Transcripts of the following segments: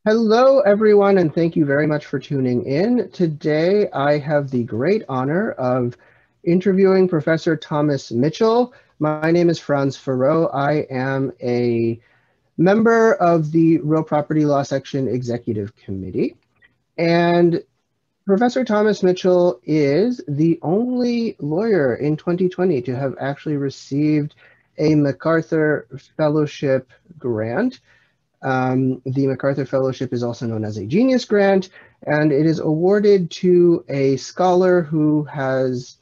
Hello, everyone, and thank you very much for tuning in. Today, I have the great honor of interviewing Professor Thomas Mitchell. My name is Franz Farreau. I am a member of the Real Property Law Section Executive Committee. And Professor Thomas Mitchell is the only lawyer in 2020 to have actually received a MacArthur Fellowship grant. The MacArthur Fellowship is also known as a Genius Grant, and it is awarded to a scholar who has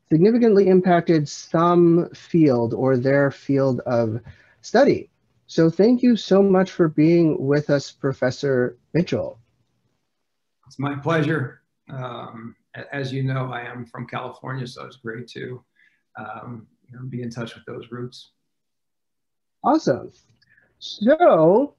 significantly impacted some field or their field of study. So thank you so much for being with us, Professor Mitchell. It's my pleasure. As you know, I am from California, so it's great to be in touch with those roots. Awesome. So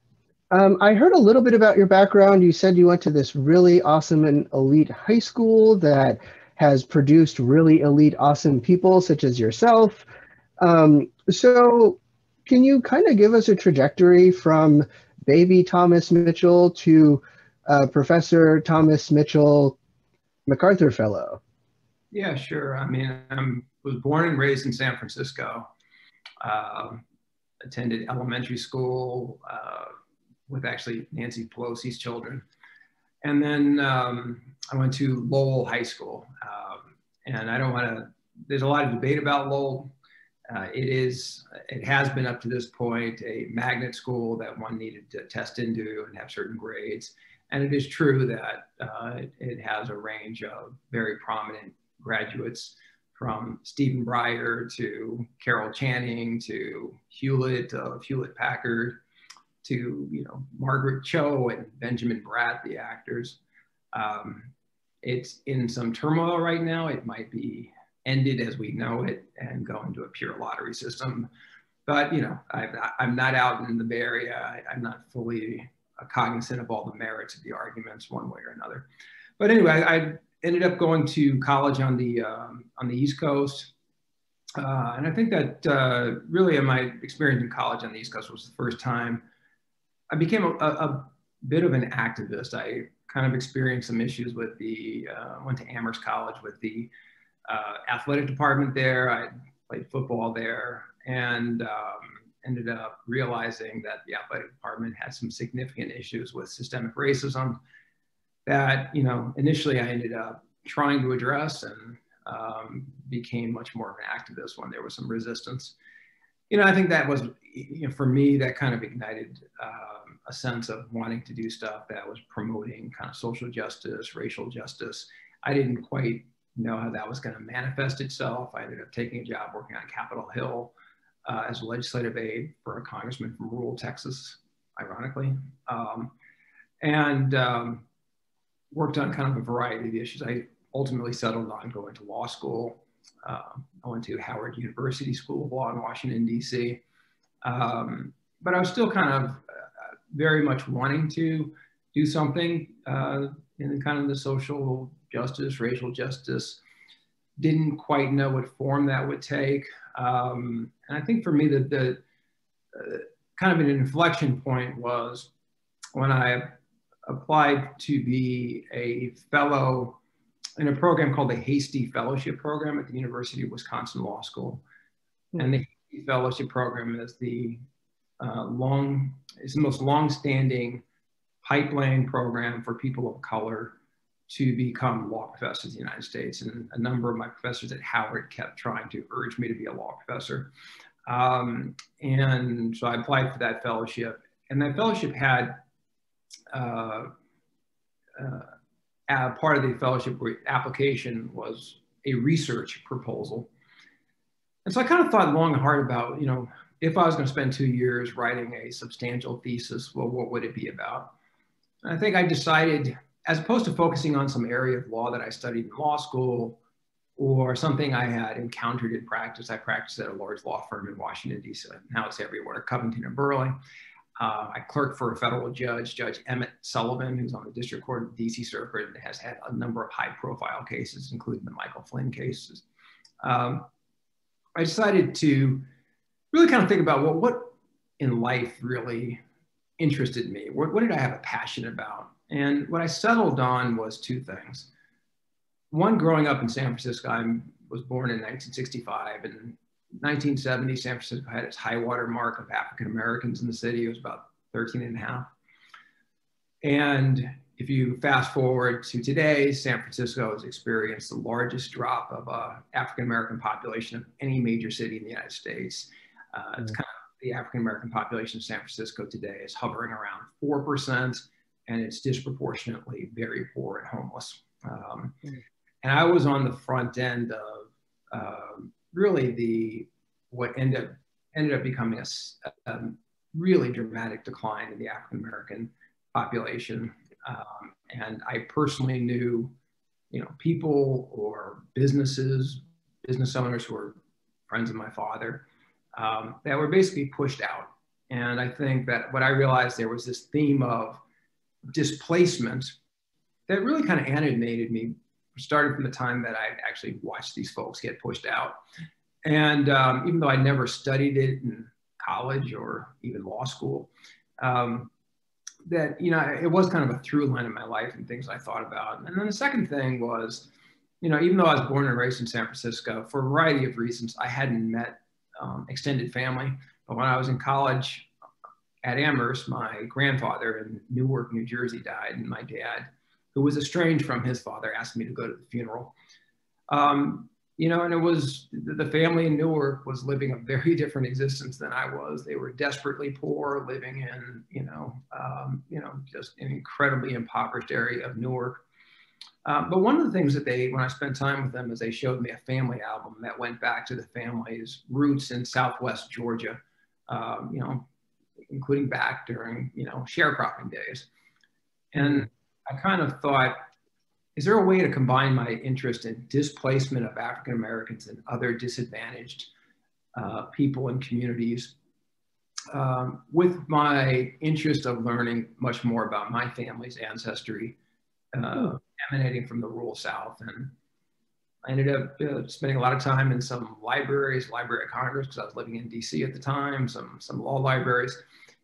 I heard a little bit about your background. You said you went to this really awesome and elite high school that has produced really elite, awesome people such as yourself. So can you kind of give us a trajectory from baby Thomas Mitchell to Professor Thomas Mitchell MacArthur Fellow? Yeah, sure. I mean, I was born and raised in San Francisco, attended elementary school, with actually Nancy Pelosi's children. And then I went to Lowell High School. And I don't want to, there's a lot of debate about Lowell. It has been up to this point a magnet school that one needed to test into and have certain grades. And it is true that it has a range of very prominent graduates, from Stephen Breyer to Carol Channing to Hewlett of Hewlett Packard, to Margaret Cho and Benjamin Bratt, the actors. It's in some turmoil right now. It might be ended as we know it and go into a pure lottery system. But I'm not out in the Bay Area. I'm not fully cognizant of all the merits of the arguments one way or another. But anyway, I ended up going to college on the East Coast. And I think that really in my experience in college on the East Coast was the first time I became a bit of an activist. I kind of experienced some issues with went to Amherst College with the athletic department there. I played football there and ended up realizing that the athletic department had some significant issues with systemic racism that, initially I ended up trying to address, and became much more of an activist when there was some resistance. I think that was, for me, that kind of ignited a sense of wanting to do stuff that was promoting kind of social justice, racial justice. I didn't quite know how that was going to manifest itself. I ended up taking a job working on Capitol Hill as a legislative aide for a congressman from rural Texas, ironically, and worked on kind of a variety of issues. I ultimately settled on going to law school. I went to Howard University School of Law in Washington, D.C. But I was still kind of very much wanting to do something in kind of the social justice, racial justice. Didn't quite know what form that would take. And I think for me, the kind of an inflection point was when I applied to be a fellow in a program called the Hastie Fellowship Program at the University of Wisconsin Law School. And the Hastie Fellowship Program is the most long-standing pipeline program for people of color to become law professors in the United States. And a number of my professors at Howard kept trying to urge me to be a law professor. And so I applied for that fellowship. And that fellowship had part of the fellowship application was a research proposal. And so I kind of thought long and hard about, if I was going to spend 2 years writing a substantial thesis, well, what would it be about? And I think I decided, as opposed to focusing on some area of law that I studied in law school or something I had encountered in practice. I practiced at a large law firm in Washington, D.C. Now it's everywhere, Covington and Burling. I clerked for a federal judge, Judge Emmett Sullivan, who's on the District Court of the DC Circuit and has had a number of high-profile cases, including the Michael Flynn cases. I decided to really kind of think about what in life really interested me? What did I have a passion about? And what I settled on was two things. One, growing up in San Francisco, I was born in 1965, and 1970, San Francisco had its high water mark of African Americans in the city. It was about 13 and a half. And if you fast forward to today, San Francisco has experienced the largest drop of African American population of any major city in the United States. It's kind of the African American population of San Francisco today is hovering around 4%, and it's disproportionately very poor and homeless. And I was on the front end of really what ended up becoming a really dramatic decline in the African American population. And I personally knew, people or business owners who were friends of my father, that were basically pushed out. And I think that what I realized, there was this theme of displacement that really kind of animated me, starting from the time that I actually watched these folks get pushed out. And even though I never studied it in college or even law school, that, it was kind of a through line in my life and things I thought about. And then the second thing was, even though I was born and raised in San Francisco, for a variety of reasons, I hadn't met extended family. But when I was in college at Amherst, my grandfather in Newark, New Jersey died, and my dad, who was estranged from his father, asked me to go to the funeral. And it was, the family in Newark was living a very different existence than I was. They were desperately poor, living in, just an incredibly impoverished area of Newark. But one of the things that when I spent time with them, is they showed me a family album that went back to the family's roots in Southwest Georgia, including back during, sharecropping days. And I kind of thought, is there a way to combine my interest in displacement of African Americans and other disadvantaged people and communities with my interest of learning much more about my family's ancestry, emanating from the rural South? And I ended up spending a lot of time in some libraries, Library of Congress, because I was living in DC at the time, some law libraries.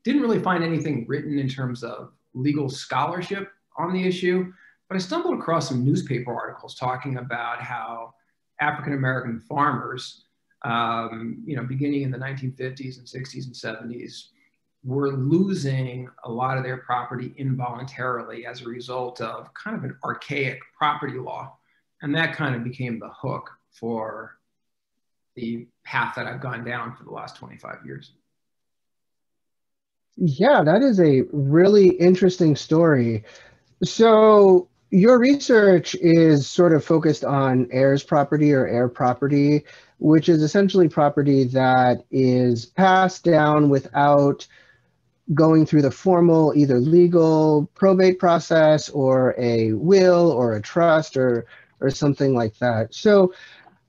Didn't really find anything written in terms of legal scholarship on the issue, but I stumbled across some newspaper articles talking about how African-American farmers, beginning in the 1950s and 60s and 70s, were losing a lot of their property involuntarily as a result of kind of an archaic property law. And that kind of became the hook for the path that I've gone down for the last 25 years. Yeah, that is a really interesting story. So your research is sort of focused on heirs property or heir property, which is essentially property that is passed down without going through the formal either legal probate process or a will or a trust or something like that. So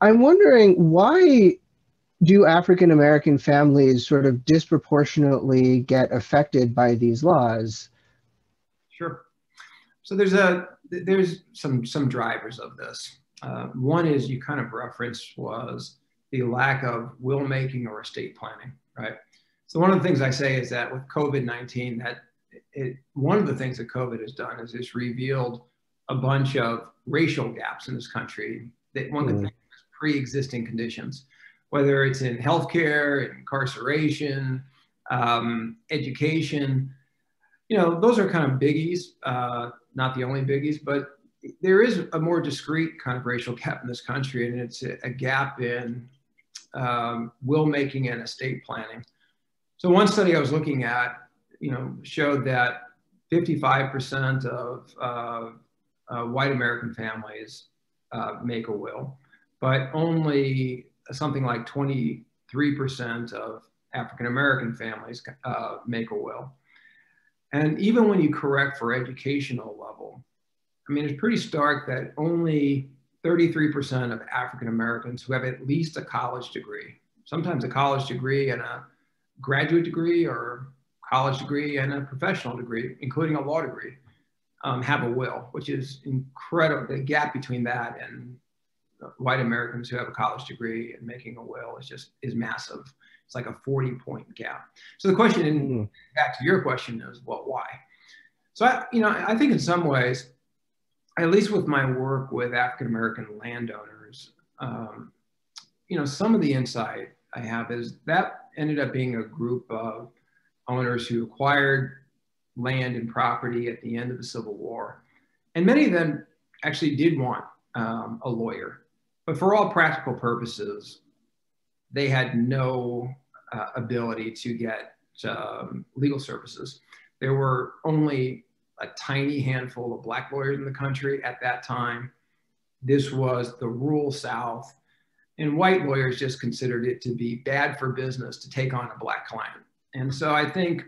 I'm wondering, why do African American families sort of disproportionately get affected by these laws? Sure. So there's some drivers of this. One is, you kind of referenced, was the lack of will making or estate planning, right? So one of the things I say is that with COVID-19, one of the things that COVID has done is it's revealed a bunch of racial gaps in this country that one could think of as pre-existing conditions, whether it's in healthcare, incarceration, education. Those are kind of biggies, not the only biggies, but there is a more discrete kind of racial gap in this country, and it's a gap in will making and estate planning. So one study I was looking at, showed that 55% of white American families make a will, but only something like 23% of African American families make a will. And even when you correct for educational level, I mean, it's pretty stark that only 33% of African Americans who have at least a college degree, sometimes a college degree and a graduate degree, or college degree and a professional degree, including a law degree, have a will, which is incredible. The gap between that and white Americans who have a college degree, and making a will is massive. It's like a 40-point gap. So the question, back to your question, is, well, why? So I think in some ways, at least with my work with African American landowners, some of the insight I have is that ended up being a group of owners who acquired land and property at the end of the Civil War. And many of them actually did want a lawyer, but for all practical purposes, they had no ability to get legal services. There were only a tiny handful of Black lawyers in the country at that time. This was the rural South, and white lawyers just considered it to be bad for business to take on a Black client. And so I think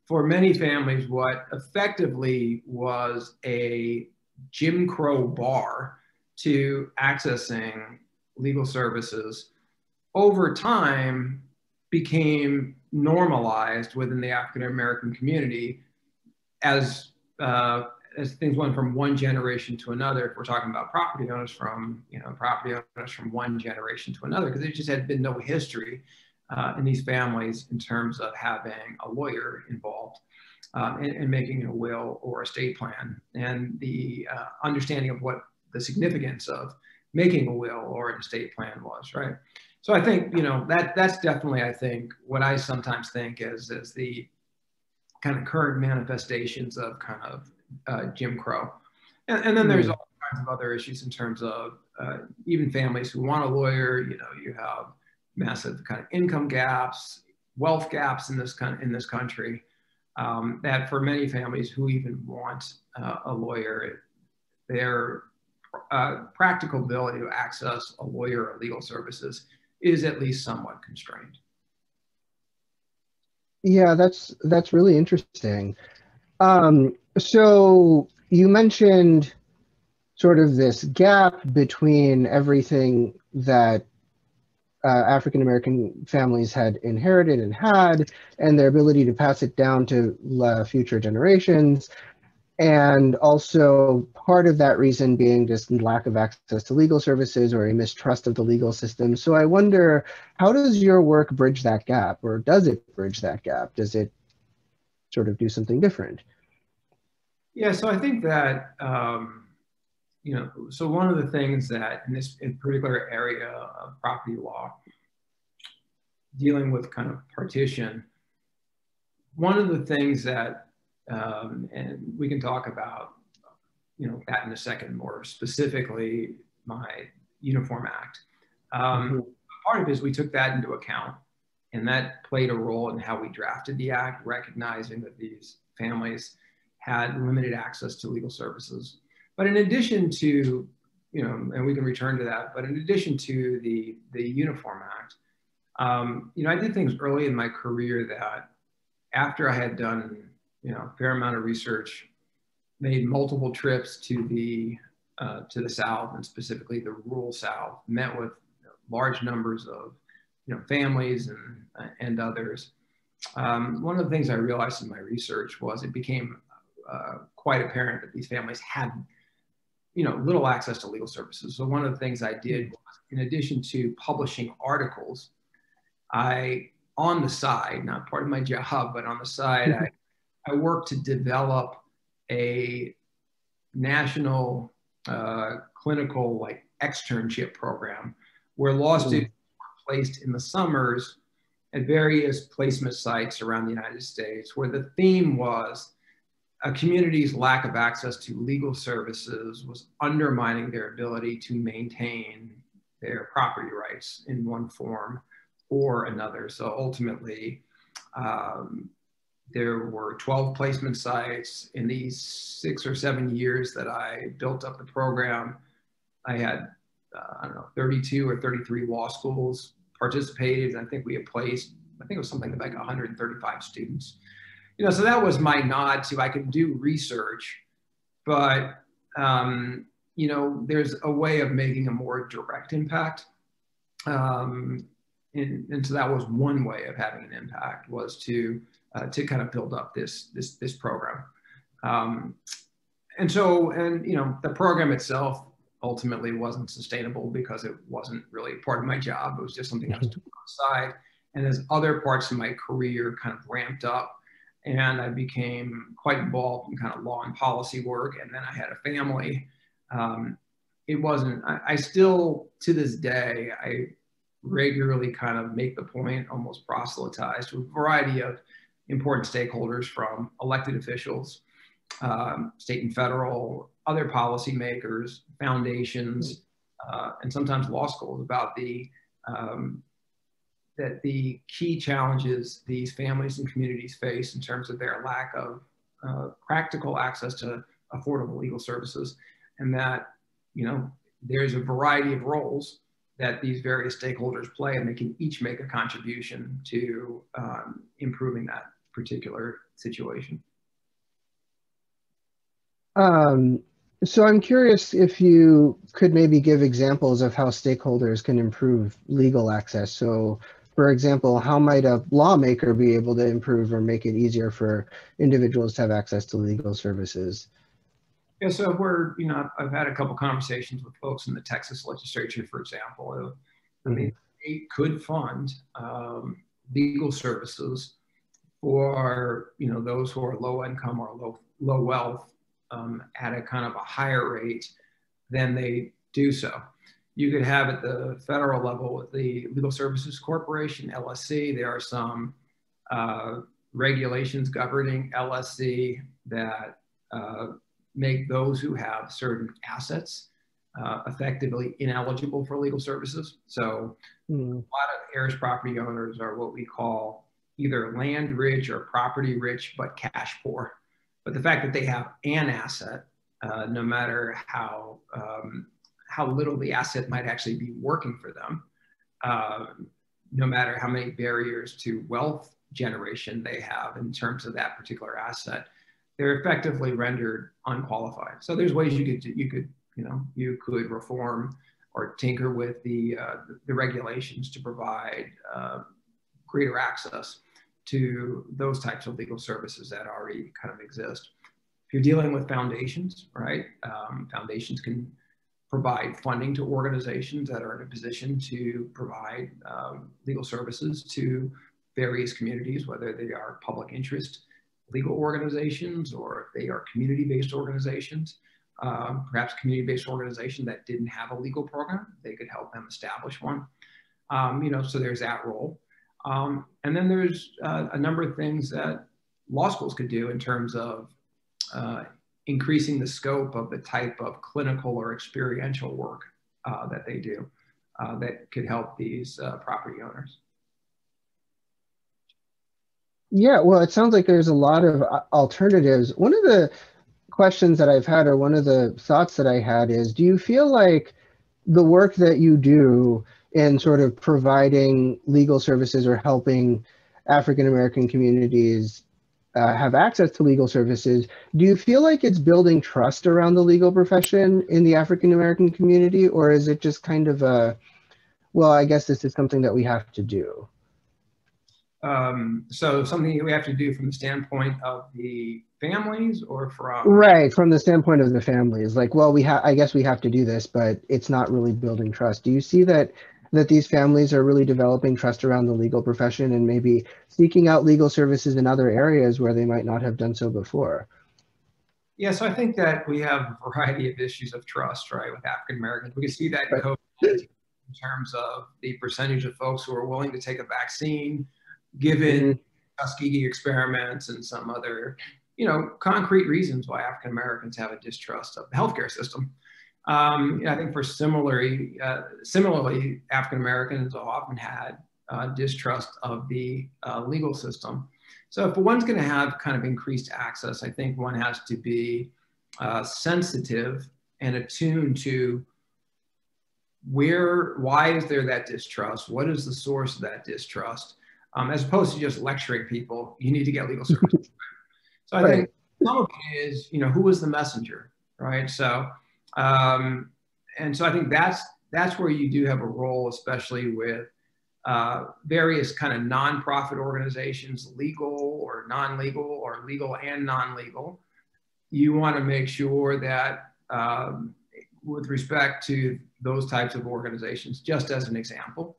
for many families, what effectively was a Jim Crow bar to accessing legal services over time became normalized within the African American community as things went from one generation to another. If we're talking about property owners from one generation to another, because there just had been no history in these families in terms of having a lawyer involved in making a will or estate plan, and the understanding of what the significance of making a will or an estate plan was, right? So I think, that's definitely, I think, what I sometimes think is the kind of current manifestations of kind of Jim Crow. And then there's all kinds of other issues in terms of even families who want a lawyer. You have massive kind of income gaps, wealth gaps in this country, that for many families who even want a lawyer, their practical ability to access a lawyer or legal services is at least somewhat constrained. Yeah, that's really interesting. So you mentioned sort of this gap between everything that African American families had inherited and had, and their ability to pass it down to future generations. And also part of that reason being just lack of access to legal services or a mistrust of the legal system. So I wonder, how does your work bridge that gap, or does it bridge that gap? Does it sort of do something different? Yeah, so I think that, so one of the things that in this particular area of property law, dealing with kind of partition, one of the things that, and we can talk about, that in a second, more specifically, my Uniform Act. Part of it is we took that into account, and that played a role in how we drafted the act, recognizing that these families had limited access to legal services. But in addition to, and we can return to that, but in addition to the Uniform Act, I did things early in my career that after I had done, a fair amount of research, made multiple trips to the South, and specifically the rural South, met with large numbers of, families and others. One of the things I realized in my research was it became quite apparent that these families had, little access to legal services. So one of the things I did was, in addition to publishing articles, on the side, not part of my job, but on the side, I worked to develop a national clinical externship program where law students were placed in the summers at various placement sites around the United States, where the theme was a community's lack of access to legal services was undermining their ability to maintain their property rights in one form or another. So ultimately, there were 12 placement sites. In these 6 or 7 years that I built up the program, I had, 32 or 33 law schools participated. And I think we had placed, it was something like 135 students. So that was my nod to, I could do research, but, there's a way of making a more direct impact. And so that was one way of having an impact, was to kind of build up this program. The program itself ultimately wasn't sustainable because it wasn't really part of my job. It was just something I was doing on the side. And as other parts of my career kind of ramped up, and I became quite involved in kind of law and policy work, and then I had a family. It wasn't, I still, to this day, I regularly kind of make the point, almost proselytize to a variety of important stakeholders, from elected officials, state and federal, other policymakers, foundations, and sometimes law schools, about that the key challenges these families and communities face in terms of their lack of practical access to affordable legal services, and that, you know, there's a variety of roles that these various stakeholders play, and they can each make a contribution to improving that particular situation. So I'm curious if you could maybe give examples of how stakeholders can improve legal access. So, for example, how might a lawmaker be able to improve or make it easier for individuals to have access to legal services? Yeah, so we're, you know, I've had a couple conversations with folks in the Texas legislature, for example. I mean, they could fund legal services for, you know, those who are low income or low wealth at a kind of a higher rate than they do so. You could have at the federal level with the Legal Services Corporation, LSC, there are some regulations governing LSC that make those who have certain assets effectively ineligible for legal services. So a lot of heirs property owners are what we call either land rich or property rich, but cash poor. But the fact that they have an asset, no matter how little the asset might actually be working for them, no matter how many barriers to wealth generation they have in terms of that particular asset, they're effectively rendered unqualified. So there's ways you could reform or tinker with the regulations to provide greater access to those types of legal services that already kind of exist. If you're dealing with foundations, right? Foundations can provide funding to organizations that are in a position to provide legal services to various communities, whether they are public interest legal organizations or if they are community-based organizations. Perhaps community-based organization that didn't have a legal program, they could help them establish one. So there's that role. And then there's a number of things that law schools could do in terms of increasing the scope of the type of clinical or experiential work that they do that could help these property owners. Yeah, well, it sounds like there's a lot of alternatives. One of the questions that I've had, or one of the thoughts that I had is, do you feel like the work that you do in sort of providing legal services or helping African American communities have access to legal services, do you feel like it's building trust around the legal profession in the African American community, or is it just kind of well, I guess this is something that we have to do? So something we have to do from the standpoint of the families, or from? Right, from the standpoint of the families, like, well, I guess we have to do this, but it's not really building trust. Do you see that these families are really developing trust around the legal profession and maybe seeking out legal services in other areas where they might not have done so before? Yeah, so I think that we have a variety of issues of trust, right, with African Americans. We can see that in COVID in terms of the percentage of folks who are willing to take a vaccine, given Tuskegee experiments and some other, concrete reasons why African Americans have a distrust of the healthcare system. I think for similarly, African Americans have often had distrust of the legal system. So if one's going to have kind of increased access, I think one has to be sensitive and attuned to why is there that distrust? What is the source of that distrust? As opposed to just lecturing people, you need to get legal services. So I think some of it is, who was the messenger, right? So, and so I think that's where you do have a role, especially with various kind of nonprofit organizations, legal or non-legal, or legal and non-legal. You want to make sure that with respect to those types of organizations, just as an example,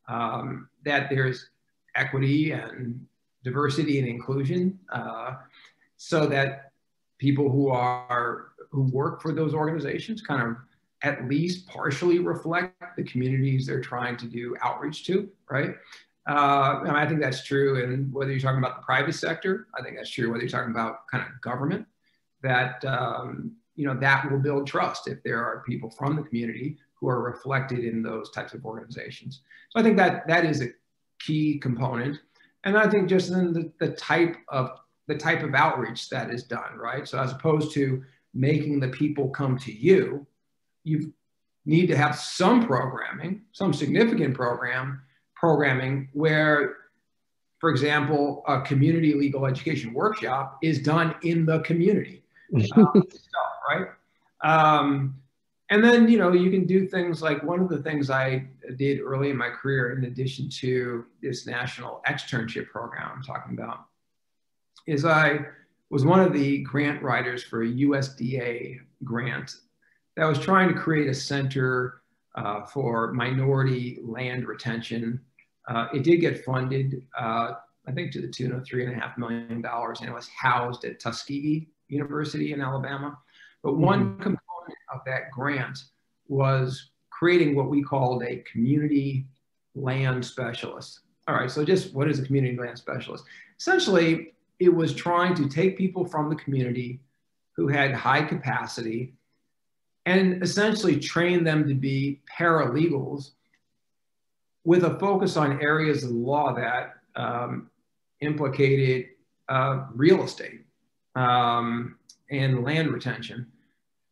that there's equity and diversity and inclusion, so that people who work for those organizations kind of at least partially reflect the communities they're trying to do outreach to, right? And I think that's true. And whether you're talking about the private sector, I think that's true. Whether you're talking about kind of government, that that will build trust if there are people from the community who are reflected in those types of organizations. So I think that is a key component. And I think just in the type of outreach that is done, right? So as opposed to making the people come to you, you need to have some programming, some significant programming where, for example, a community legal education workshop is done in the community, right? And then, you can do things like, one of the things I did early in my career, in addition to this national externship program I'm talking about, is I was one of the grant writers for a USDA grant that was trying to create a center for minority land retention. It did get funded, I think to the tune of $3.5 million, and it was housed at Tuskegee University in Alabama. But one component of that grant was creating what we called a community land specialist. All right, so just what is a community land specialist? Essentially, it was trying to take people from the community who had high capacity and essentially train them to be paralegals with a focus on areas of the law that implicated real estate and land retention.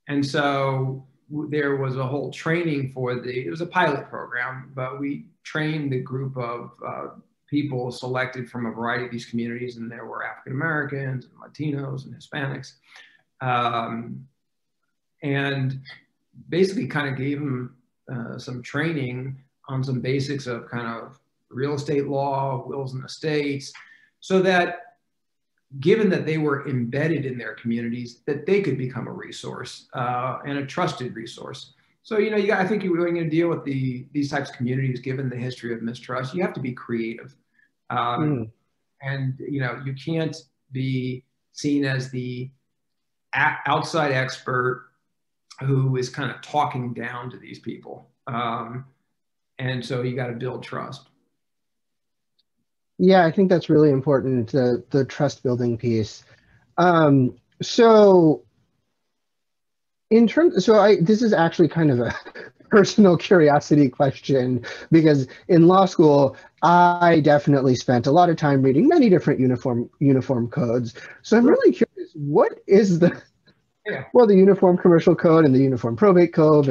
And so there was a whole training it was a pilot program, but we trained the group of people selected from a variety of these communities, and there were African Americans and Latinos and Hispanics, and basically kind of gave them some training on some basics of kind of real estate law, wills and estates, so that given that they were embedded in their communities, that they could become a resource and a trusted resource. So, I think you're going to deal with these types of communities, given the history of mistrust, you have to be creative. And, you can't be seen as the outside expert who is kind of talking down to these people. And so you got to build trust. Yeah, I think that's really important, the trust building piece. This is actually kind of a personal curiosity question, because in law school, I definitely spent a lot of time reading many different uniform codes. So I'm really curious, what is the Uniform Commercial Code and the Uniform Probate Code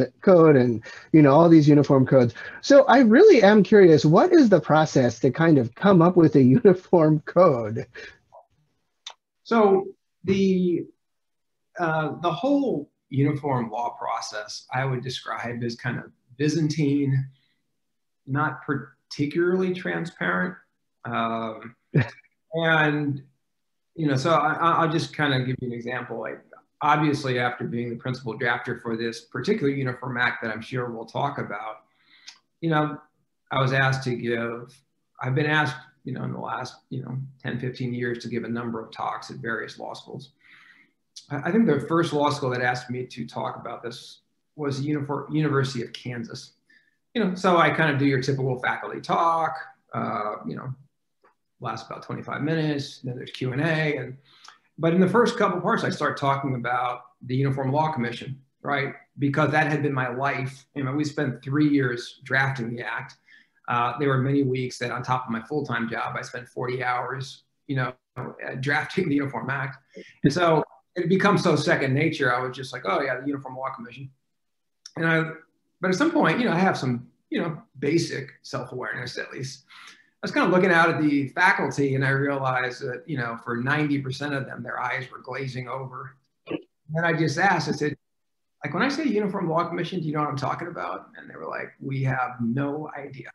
and, all these uniform codes. So I really am curious, what is the process to kind of come up with a uniform code? So the whole uniform law process, I would describe as kind of Byzantine, not particularly transparent. So I'll just kind of give you an example. Like, obviously, after being the principal drafter for this particular Uniform Act that I'm sure we'll talk about, I've been asked, in the last, 10, 15 years to give a number of talks at various law schools. I think the first law school that asked me to talk about this was the University of Kansas. So I kind of do your typical faculty talk, lasts about 25 minutes, then there's Q&A. But in the first couple parts, I start talking about the Uniform Law Commission, right? Because that had been my life. We spent 3 years drafting the act. There were many weeks that on top of my full-time job, I spent 40 hours, drafting the Uniform Act. And so it becomes so second nature. I was just like, oh yeah, the Uniform Law Commission. But at some point, I have some, basic self-awareness at least. I was kind of looking out at the faculty, and I realized that, for 90% of them, their eyes were glazing over. And then I just asked, I said, like, when I say Uniform Law Commission, do you know what I'm talking about? And they were like, we have no idea.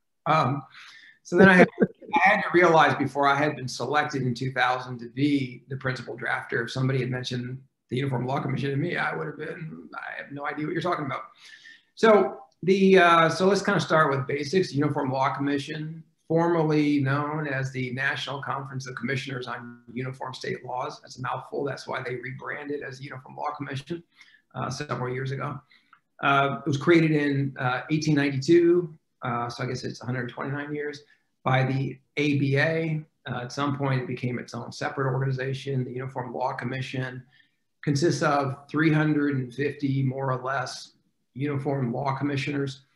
So then I had to realize, before I had been selected in 2000 to be the principal drafter, somebody had mentioned the Uniform Law Commission and me, I have no idea what you're talking about. So so let's kind of start with basics. The Uniform Law Commission, formerly known as the National Conference of Commissioners on Uniform State Laws. That's a mouthful. That's why they rebranded as the Uniform Law Commission several years ago. It was created in 1892, so I guess it's 129 years, by the ABA. At some point, it became its own separate organization. The Uniform Law Commission consists of 350, more or less, uniform law commissioners.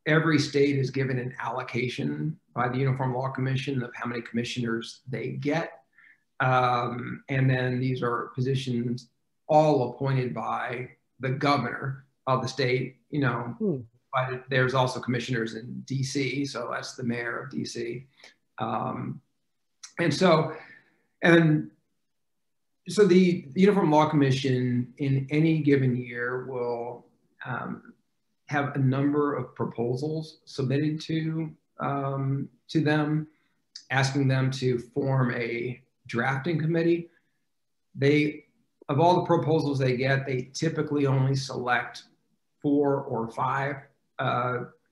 Every state is given an allocation by the Uniform Law Commission of how many commissioners they get. And then these are positions all appointed by the governor of the state, but there's also commissioners in DC, so that's the mayor of DC. So the Uniform Law Commission in any given year will have a number of proposals submitted to them, asking them to form a drafting committee. Of all the proposals they get, they typically only select 4 or 5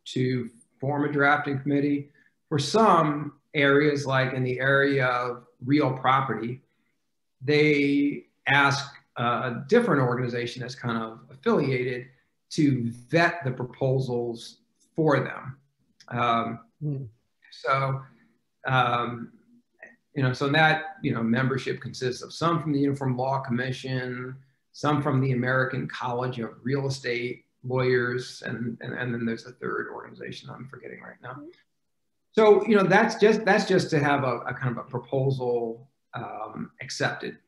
to form a drafting committee. For some areas, like in the area of real property, they ask a different organization that's kind of affiliated to vet the proposals for them. So that, membership consists of some from the Uniform Law Commission, some from the American College of Real Estate Lawyers, and then there's a third organization I'm forgetting right now. So, that's just to have a kind of a proposal accepted,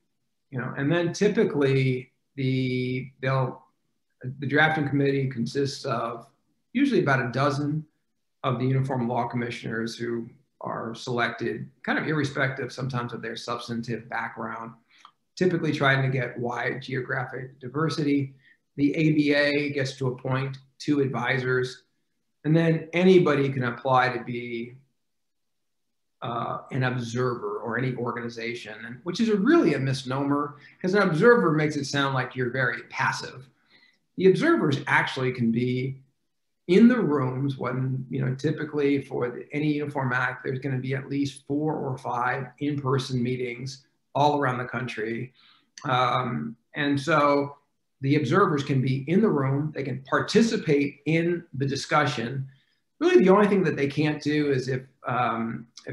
and then typically the drafting committee consists of usually about a dozen of the Uniform Law Commissioners who are selected kind of irrespective sometimes of their substantive background, typically trying to get wide geographic diversity. The ABA gets to appoint 2 advisors, and then anybody can apply to be an observer or any organization, which is really a misnomer, because an observer makes it sound like you're very passive. The observers actually can be in the rooms when, typically for any Uniform Act, there's going to be at least 4 or 5 in-person meetings all around the country. And so the observers can be in the room, they can participate in the discussion. Really, the only thing that they can't do is if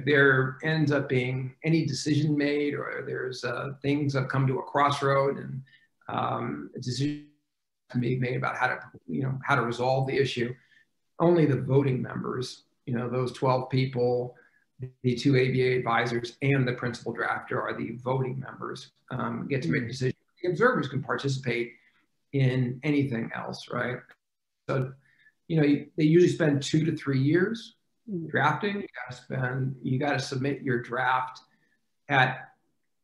there ends up being any decision made, or there's things that come to a crossroad and a decision can be made about how to resolve the issue. Only the voting members, those 12 people, the 2 ABA advisors and the principal drafter are the voting members, get to make decisions. The observers can participate in anything else, right? So, they usually spend 2 to 3 years drafting. You got to submit your draft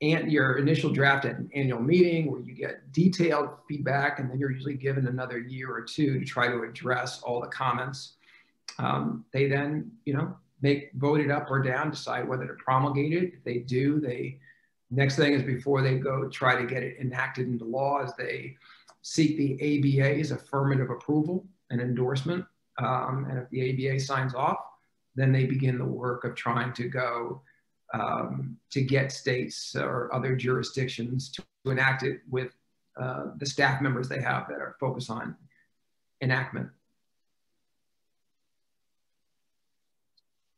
your initial draft at an annual meeting where you get detailed feedback, and then you're usually given another year or 2 to try to address all the comments. They then, vote it up or down, decide whether to promulgate it. If they do, next thing is before they go try to get it enacted into law, is they seek the ABA's affirmative approval and endorsement. And if the ABA signs off, then they begin the work of trying to go to get states or other jurisdictions to enact it with the staff members they have that are focused on enactment.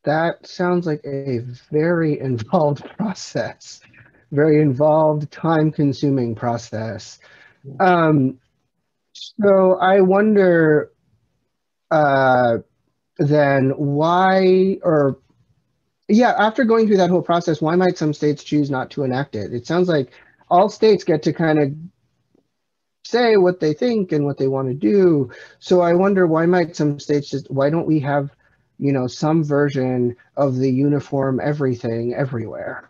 That sounds like a very involved process, very involved, time-consuming process. So I wonder then why, after going through that whole process, why might some states choose not to enact it? It sounds like all states get to kind of say what they think and what they want to do. So I wonder, why might some states why don't we have, some version of the uniform everything everywhere?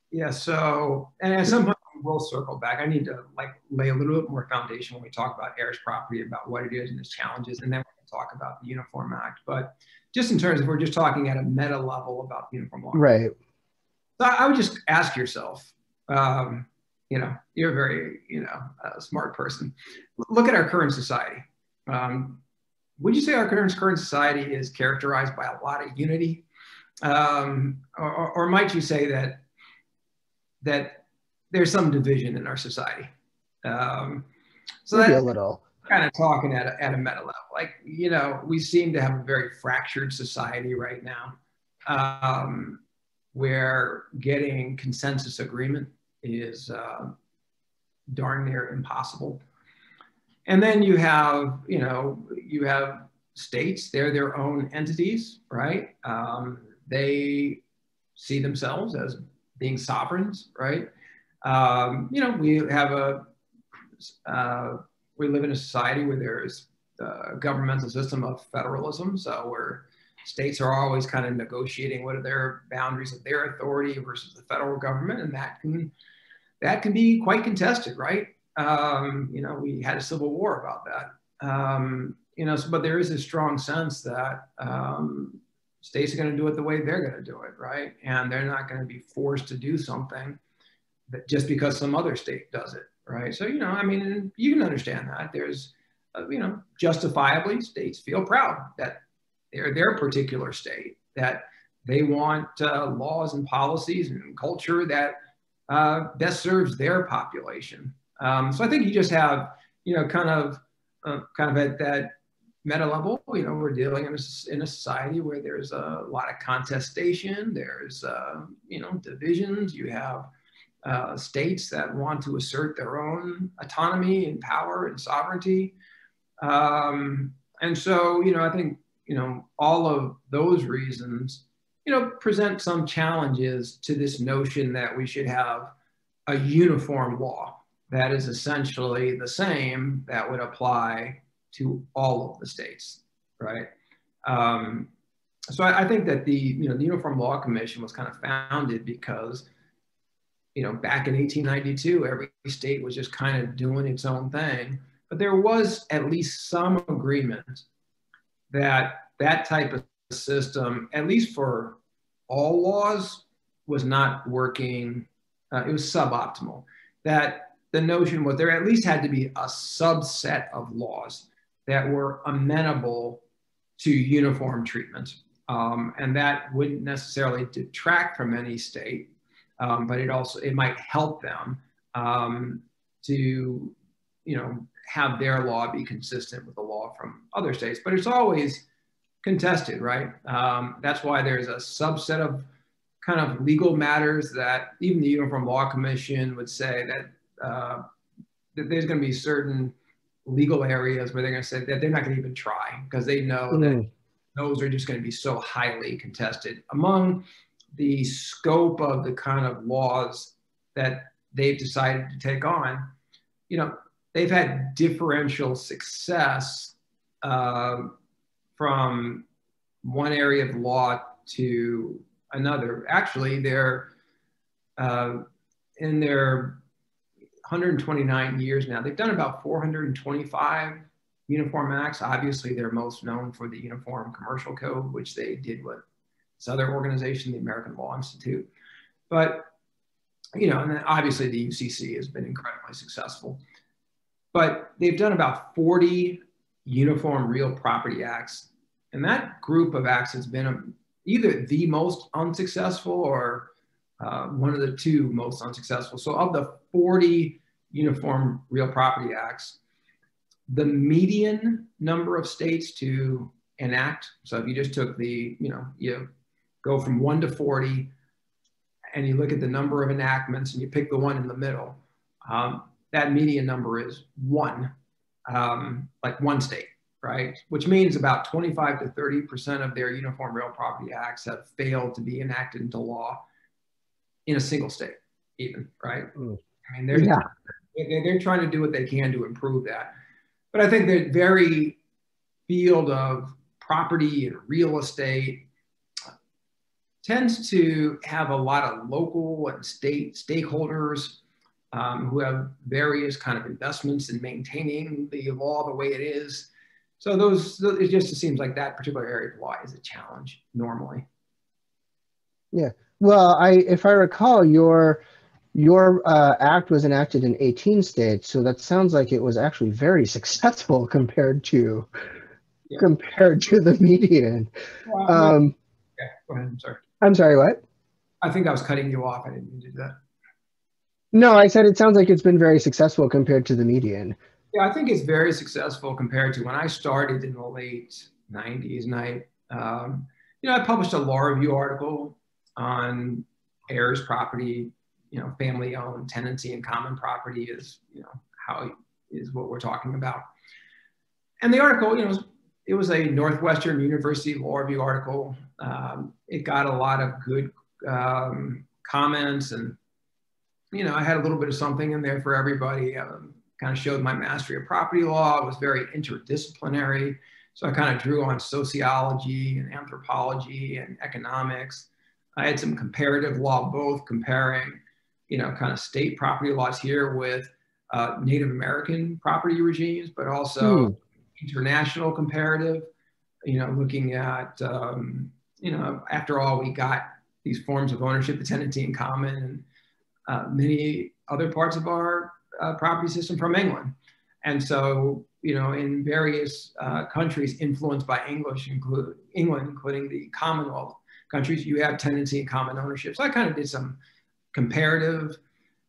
Yeah, so, and at some point we'll circle back. I need to lay a little bit more foundation when we talk about heirs property, about what it is and its challenges, and then we can talk about the Uniform Act. But just in terms of, we're just talking at a meta level about the Uniform Law. Right. So I would just ask yourself, you're a very, smart person. Look at our current society. Would you say our current society is characterized by a lot of unity? Or might you say that there's some division in our society? So maybe that a little. kind of talking at a meta level. Like, we seem to have a very fractured society right now, where getting consensus agreement is darn near impossible. And then you have states, they're their own entities, right? They see themselves as being sovereigns, right? We live in a society where there's a governmental system of federalism, so where states are always kind of negotiating what are their boundaries of their authority versus the federal government, and that can be quite contested, right? We had a civil war about that. But there is a strong sense that states are going to do it the way they're going to do it, right? And they're not going to be forced to do something that just because some other state does it, right? So, you can understand that. There's, justifiably, states feel proud that they're their particular state, that they want laws and policies and culture that best serves their population. So I think you just have, kind of at that meta level, we're dealing in a society where there's a lot of contestation, there's, divisions, you have states that want to assert their own autonomy and power and sovereignty. And so, I think, all of those reasons, present some challenges to this notion that we should have a uniform law that is essentially the same that would apply to all of the states, right? So I think that the Uniform Law Commission was kind of founded because, back in 1892, every state was just kind of doing its own thing, but there was at least some agreement that type of system, at least for all laws, was not working. It was suboptimal. That the notion was there at least had to be a subset of laws that were amenable to uniform treatment. And that wouldn't necessarily detract from any state, but it might help them to, have their law be consistent with the law from other states. But it's always contested, right? That's why there's a subset of kind of legal matters that even the Uniform Law Commission would say that there's going to be certain legal areas where they're going to say that they're not going to even try because they know that those are just going to be so highly contested. Among the scope of the kind of laws that they've decided to take on, they've had differential success from one area of law to another. Actually, they're in their 129 years now, they've done about 425 uniform acts. Obviously, they're most known for the Uniform Commercial Code, which they did with this other organization, the American Law Institute. But, and then obviously the UCC has been incredibly successful. But they've done about 40 Uniform Real Property Acts. And that group of acts has been either the most unsuccessful or one of the two most unsuccessful. So of the 40 Uniform Real Property Acts, the median number of states to enact, so if you just took you go from 1 to 40 and you look at the number of enactments and you pick the one in the middle, that median number is 1, like one state, right? Which means about 25 to 30% of their Uniform Real Property Acts have failed to be enacted into law in a single state, even, right? I mean, they're trying to do what they can to improve that. But I think the very field of property and real estate tends to have a lot of local and state stakeholders who have various kind of investments in maintaining the law the way it is. So it just seems like that particular area of law is a challenge normally. Yeah. Well, if I recall, your Your act was enacted in 18 states, so that sounds like it was actually very successful Yeah. compared to the median. Well, yeah, go ahead. I'm sorry. I'm sorry, what? I think I was cutting you off. I didn't mean to do that. No, I said it sounds like it's been very successful compared to the median. Yeah, I think it's very successful compared to when I started in the late 90s. And I published a law review article on heirs property, family owned tenancy and common property is, how is what we're talking about. And the article, it was a Northwestern University law review article. It got a lot of good comments, and I had a little bit of something in there for everybody. Kind of showed my mastery of property law. It was very interdisciplinary. So I kind of drew on sociology and anthropology and economics. I had some comparative law, both comparing, kind of state property laws here with Native American property regimes, but also international comparative, looking at, after all, we got these forms of ownership, the tenancy in common, and many other parts of our property system from England. And so, in various countries influenced by England, including the Commonwealth countries, you have tenancy in common ownership. So I kind of did some comparative.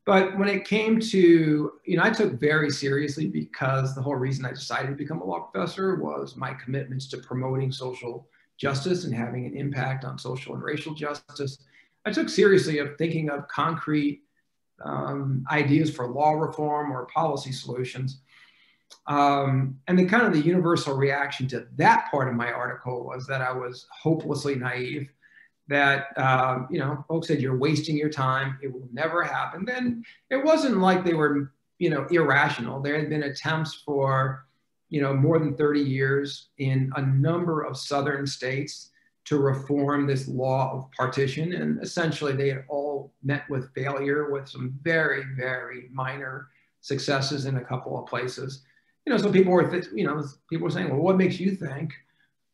But when it came to, I took very seriously, because the whole reason I decided to become a law professor was my commitments to promoting social justice and having an impact on social and racial justice. I took seriously of thinking of concrete ideas for law reform or policy solutions. And then kind of the universal reaction to that part of my article was that I was hopelessly naive, that, folks said, you're wasting your time. It will never happen. Then it wasn't like they were, irrational. There had been attempts for, more than 30 years in a number of southern states to reform this law of partition. And essentially they had all met with failure, with some very, very minor successes in a couple of places. So people were saying, well, what makes you think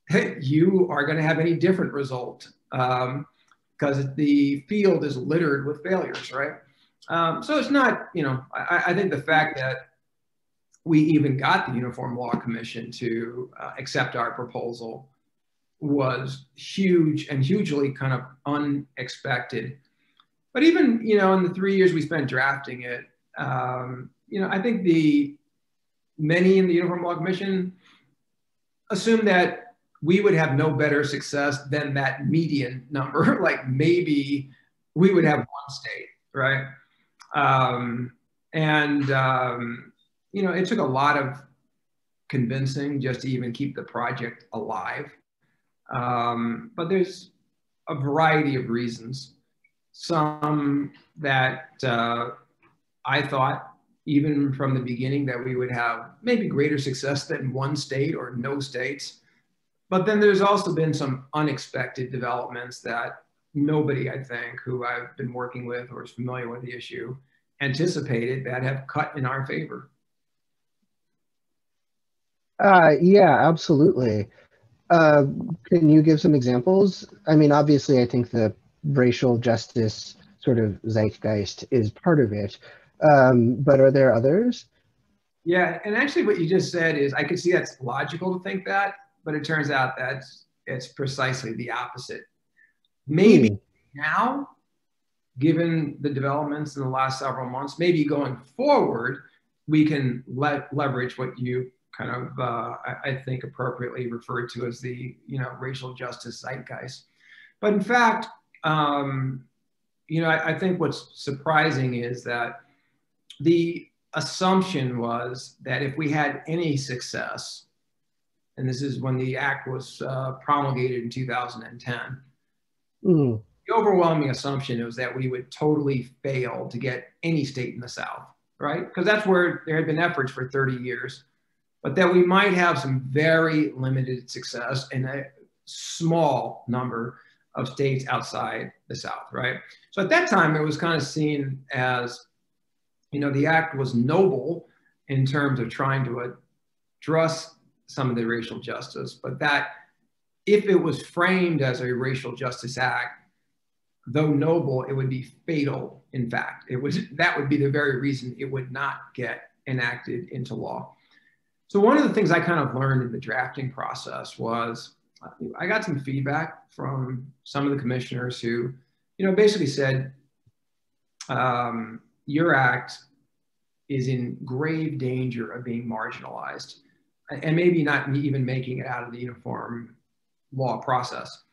that you are going to have any different result? Because the field is littered with failures, right? So it's not, I think the fact that we even got the Uniform Law Commission to accept our proposal was huge and hugely kind of unexpected. But even, in the 3 years we spent drafting it, I think many in the Uniform Law Commission assumed that we would have no better success than that median number. Like maybe we would have one state, right? It took a lot of convincing just to even keep the project alive. But there's a variety of reasons. Some that I thought, even from the beginning, that we would have maybe greater success than one state or no states. But then there's also been some unexpected developments that nobody, I think, who I've been working with or is familiar with the issue anticipated, that have cut in our favor. Yeah, absolutely. Can you give some examples? I mean, obviously, I think the racial justice sort of zeitgeist is part of it, but are there others? Yeah, and actually what you just said is, I could see that's logical to think that, but it turns out that it's precisely the opposite. Maybe now, given the developments in the last several months, maybe going forward, we can leverage what you kind of, I think, appropriately referred to as the, racial justice zeitgeist. But in fact, I think what's surprising is that the assumption was that if we had any success, and this is when the act was promulgated in 2010, the overwhelming assumption was that we would totally fail to get any state in the South, right? Because that's where there had been efforts for 30 years, but that we might have some very limited success in a small number of states outside the South, right? So at that time, it was kind of seen as, the act was noble in terms of trying to address some of the racial justice, but that if it was framed as a racial justice act, though noble, it would be fatal. In fact, that would be the very reason it would not get enacted into law. So one of the things I kind of learned in the drafting process was I got some feedback from some of the commissioners who, basically said, your act is in grave danger of being marginalized and maybe not even making it out of the uniform law process.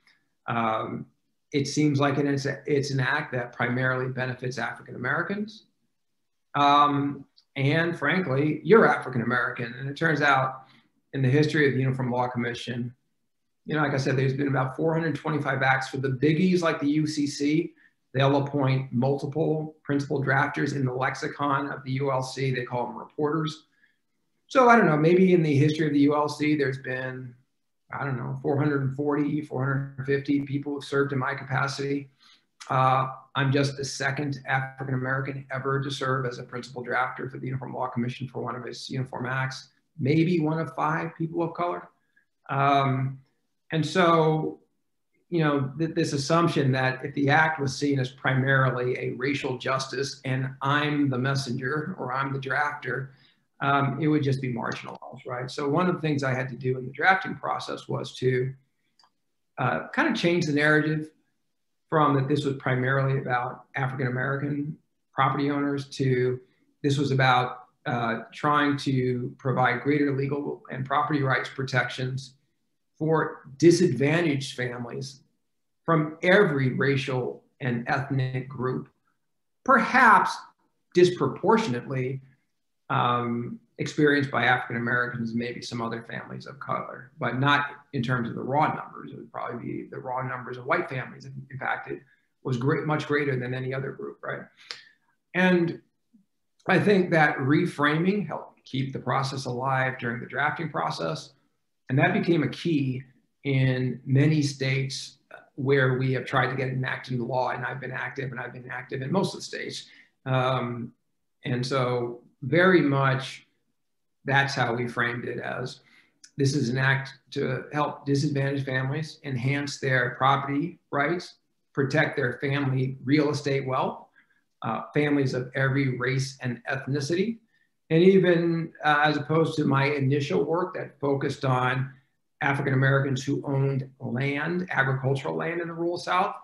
It seems like it's an act that primarily benefits African Americans. And frankly, you're African American. And it turns out in the history of the Uniform Law Commission, like I said, there's been about 425 acts. For the biggies like the UCC, they'll appoint multiple principal drafters. In the lexicon of the ULC, they call them reporters. So I don't know, maybe in the history of the ULC, there's been, 440, 450 people who've served in my capacity. I'm just the second African American ever to serve as a principal drafter for the Uniform Law Commission for one of its uniform acts, maybe one of 5 people of color. And so, this assumption that if the act was seen as primarily a racial justice and I'm the messenger or I'm the drafter, it would just be marginalized, right? So one of the things I had to do in the drafting process was to kind of change the narrative from that this was primarily about African-American property owners to this was about trying to provide greater legal and property rights protections for disadvantaged families from every racial and ethnic group, perhaps disproportionately experienced by African Americans, maybe some other families of color, but not in terms of the raw numbers. It would probably be the raw numbers of white families impacted was much greater than any other group, right? And I think that reframing helped keep the process alive during the drafting process. And that became a key in many states where we have tried to get it enacted into law, and I've been active in most of the states. And so very much that's how we framed it, as this is an act to help disadvantaged families enhance their property rights, protect their family real estate wealth, families of every race and ethnicity. And even as opposed to my initial work that focused on African Americans who owned land, agricultural land in the rural South,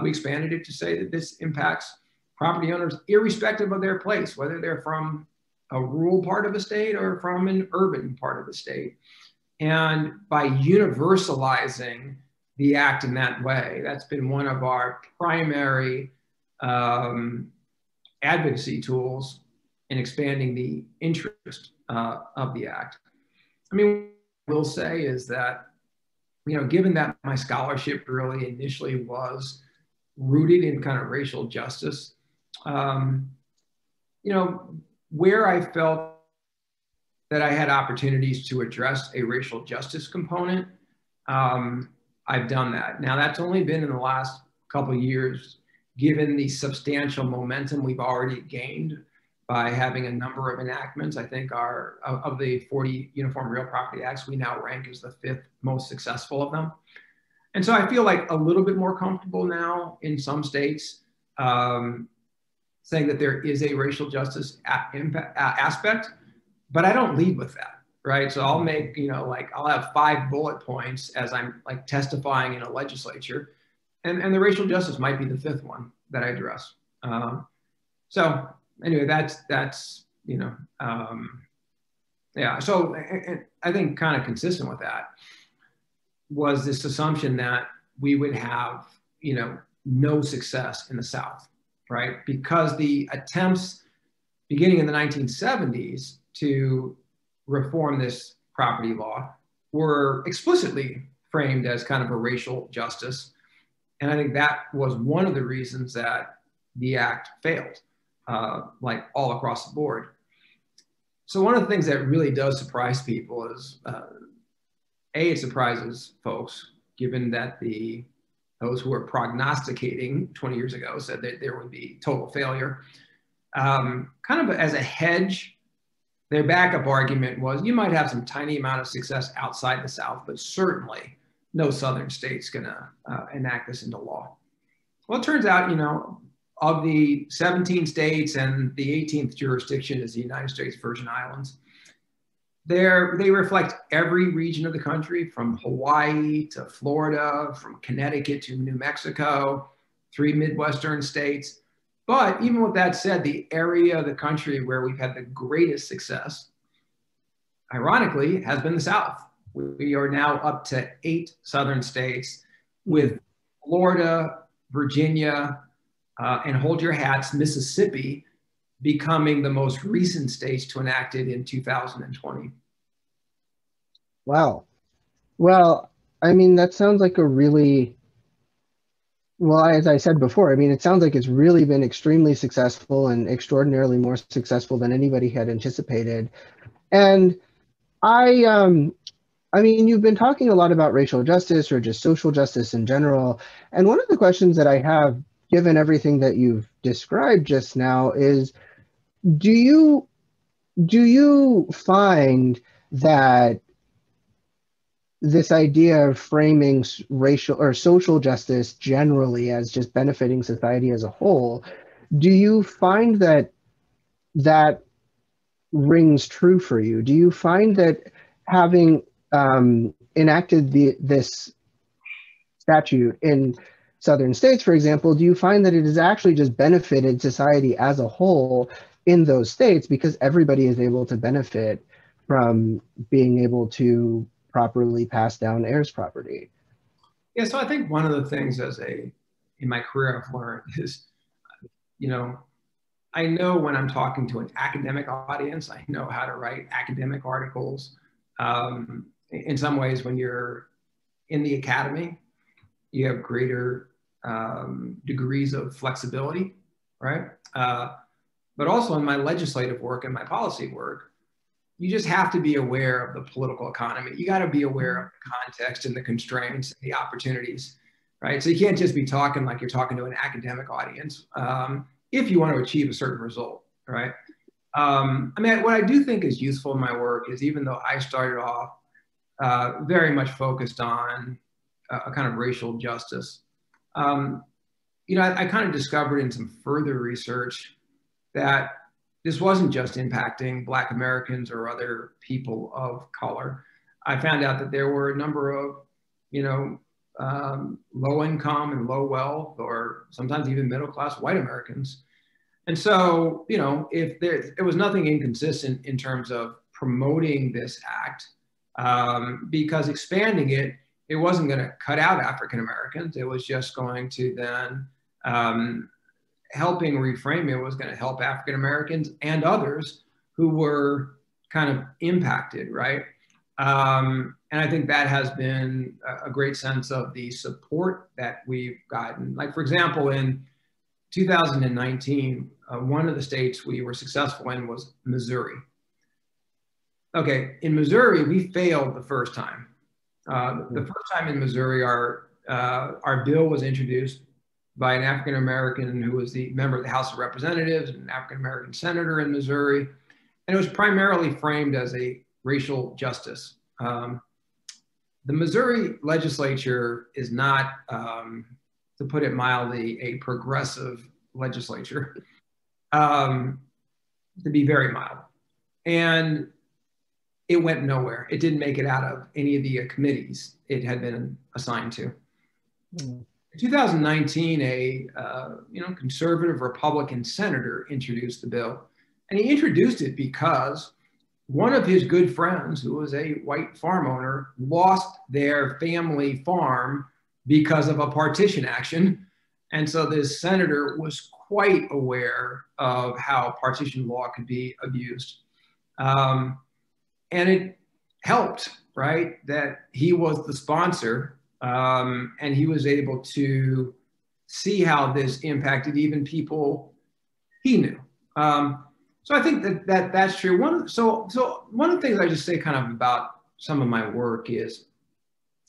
we expanded it to say that this impacts property owners irrespective of their place, whether they're from a rural part of the state or from an urban part of the state. And by universalizing the act in that way, that's been one of our primary advocacy tools in expanding the interest of the act. I mean, what I will say is that, given that my scholarship really initially was rooted in kind of racial justice, where I felt that I had opportunities to address a racial justice component, I've done that. Now, that's only been in the last couple of years, given the substantial momentum we've already gained by having a number of enactments. I think of the 40 Uniform Real Property Acts, we now rank as the 5th most successful of them. And so I feel like a little bit more comfortable now in some states saying that there is a racial justice aspect, but I don't lead with that, right? So I'll make, I'll have 5 bullet points as I'm testifying in a legislature, and the racial justice might be the 5th one that I address. So anyway, that's yeah. So I think kind of consistent with that was this assumption that we would have, no success in the South, right? Because the attempts beginning in the 1970s to reform this property law were explicitly framed as kind of a racial justice. And I think that was one of the reasons that the act failed, like all across the board. So one of the things that really does surprise people is, it surprises folks, given that those who were prognosticating 20 years ago said that there would be total failure. Kind of as a hedge, their backup argument was you might have some tiny amount of success outside the South, but certainly no Southern state's gonna enact this into law. Well, it turns out, of the 17 states and the 18th jurisdiction is the United States Virgin Islands. They reflect every region of the country, from Hawaii to Florida, from Connecticut to New Mexico, 3 Midwestern states. But even with that said, the area of the country where we've had the greatest success, ironically, has been the South. We are now up to 8 southern states, with Florida, Virginia, and hold your hats, Mississippi, becoming the most recent states to enact it in 2020. Wow. Well, I mean, that sounds like a really, well, as I said before, I mean, it sounds like it's really been extremely successful and extraordinarily more successful than anybody had anticipated. And I, I mean, you've been talking a lot about racial justice or just social justice in general. And one of the questions that I have, given everything that you've described just now, is do you find that this idea of framing racial or social justice generally as just benefiting society as a whole, do you find that that rings true for you? Do you find that having enacted this statute in southern states, for example, do you find that it has actually just benefited society as a whole in those states because everybody is able to benefit from being able to properly pass down heirs property? Yeah, so I think one of the things in my career I've learned is, I know when I'm talking to an academic audience, I know how to write academic articles. In some ways, when you're in the academy, you have greater degrees of flexibility, right? But also in my legislative work and my policy work, you just have to be aware of the political economy. You got to be aware of the context and the constraints and the opportunities, right? So you can't just be talking like you're talking to an academic audience if you want to achieve a certain result, right? I mean, what I do think is useful in my work is, even though I started off very much focused on a kind of racial justice, I kind of discovered in some further research that this wasn't just impacting Black Americans or other people of color. I found out that there were a number of, low income and low wealth, or sometimes even middle class white Americans. And so, if there was nothing inconsistent in terms of promoting this act, because expanding it, it wasn't going to cut out African Americans. It was just going to then, helping reframe it was going to help African Americans and others who were kind of impacted, right? And I think that has been a great sense of the support that we've gotten. Like, for example, in 2019, one of the states we were successful in was Missouri. Okay, in Missouri, we failed the first time. The first time in Missouri, our bill was introduced by an African American who was the member of the House of Representatives, an African American senator in Missouri, and it was primarily framed as a racial justice. The Missouri legislature is not, to put it mildly, a progressive legislature, to be very mild. And it went nowhere. It didn't make it out of any of the committees it had been assigned to. In 2019, a conservative Republican senator introduced the bill, and he introduced it because one of his good friends, who was a white farm owner, lost their family farm because of a partition action. And so this senator was quite aware of how partition law could be abused. And it helped, right, that he was the sponsor, and he was able to see how this impacted even people he knew. So I think that's true. So one of the things I just say kind of about some of my work is,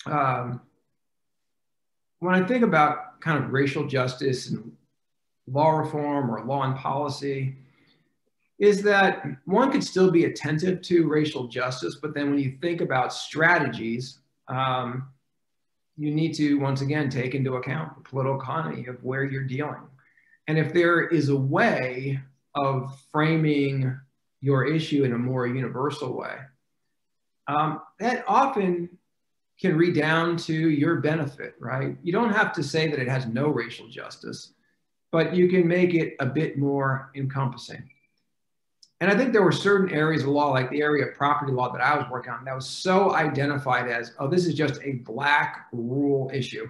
when I think about kind of racial justice and law reform or law and policy, is that one could still be attentive to racial justice, but then when you think about strategies, you need to, once again, take into account the political economy of where you're dealing. And if there is a way of framing your issue in a more universal way, that often can redound to your benefit, right? You don't have to say that it has no racial justice, but you can make it a bit more encompassing. And I think there were certain areas of law, like the area of property law that I was working on, that was so identified as, oh, this is just a black rule issue.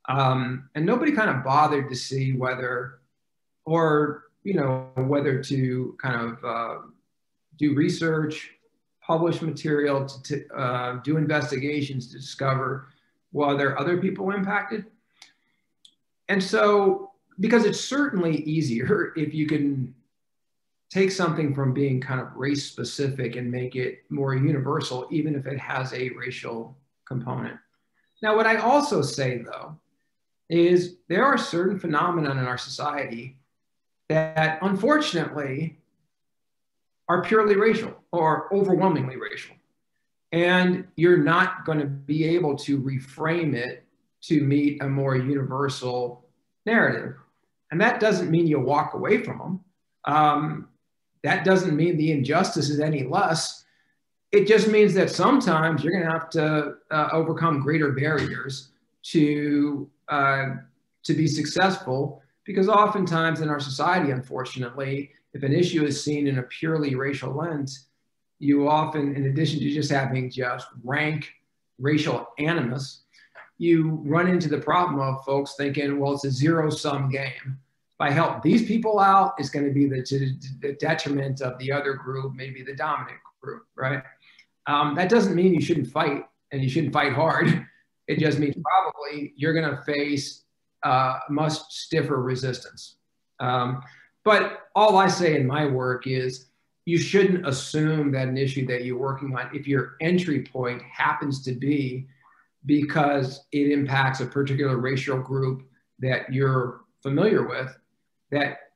And nobody kind of bothered to see whether, or, you know, whether to kind of do research, publish material, to do investigations to discover whether other people impacted. And so, because it's certainly easier if you can take something from being kind of race specific and make it more universal, even if it has a racial component. Now, what I also say though, is there are certain phenomena in our society that unfortunately are purely racial or overwhelmingly racial. And you're not going to be able to reframe it to meet a more universal narrative. And that doesn't mean you walk away from them. That doesn't mean the injustice is any less. It just means that sometimes you're going to have to overcome greater barriers to be successful, because oftentimes in our society, unfortunately, if an issue is seen in a purely racial lens, you often, in addition to just having just rank racial animus, you run into the problem of folks thinking, well, it's a zero-sum game. If I help these people out, it's going to be the detriment of the other group, maybe the dominant group, right? That doesn't mean you shouldn't fight, and you shouldn't fight hard. It just means probably you're going to face much stiffer resistance. But all I say in my work is you shouldn't assume that an issue that you're working on, if your entry point happens to be because it impacts a particular racial group that you're familiar with, that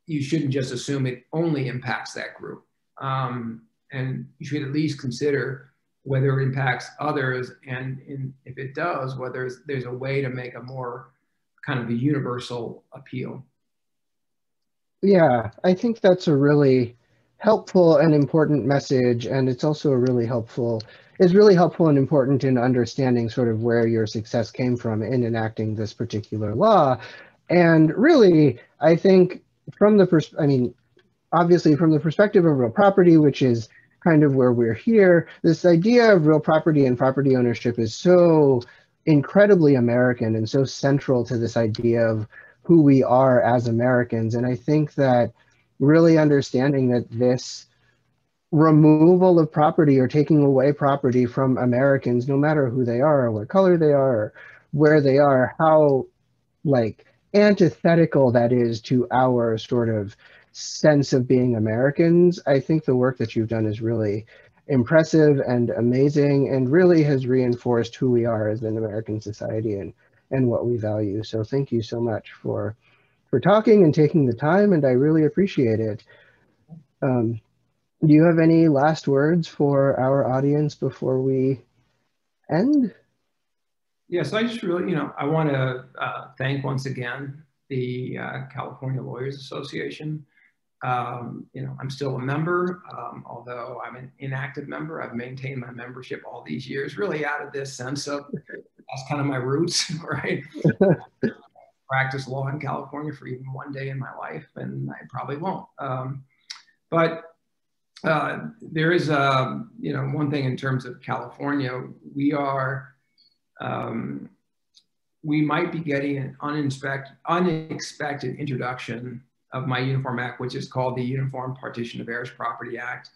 you shouldn't just assume it only impacts that group. And you should at least consider whether it impacts others, and if it does, whether there's a way to make a more kind of a universal appeal. Yeah, I think that's a really helpful and important message, and it's also really helpful and important in understanding sort of where your success came from in enacting this particular law. And really, I think obviously from the perspective of real property, which is kind of where we're here, this idea of real property and property ownership is so incredibly American and so central to this idea of who we are as Americans. And I think that really understanding that this removal of property or taking away property from Americans, no matter who they are or what color they are or where they are, how like antithetical that is to our sort of sense of being Americans. I think the work that you've done is really impressive and amazing, and really has reinforced who we are as an American society and what we value. So thank you so much for talking and taking the time, and I really appreciate it. Do you have any last words for our audience before we end? Yes, I just really, I want to thank once again the California Lawyers Association. I'm still a member, although I'm an inactive member. I've maintained my membership all these years, really out of this sense of that's kind of my roots, right? Practice law in California for even one day in my life, and I probably won't. But there is, one thing in terms of California, we might be getting an unexpected introduction of my Uniform Act, which is called the Uniform Partition of Heirs Property Act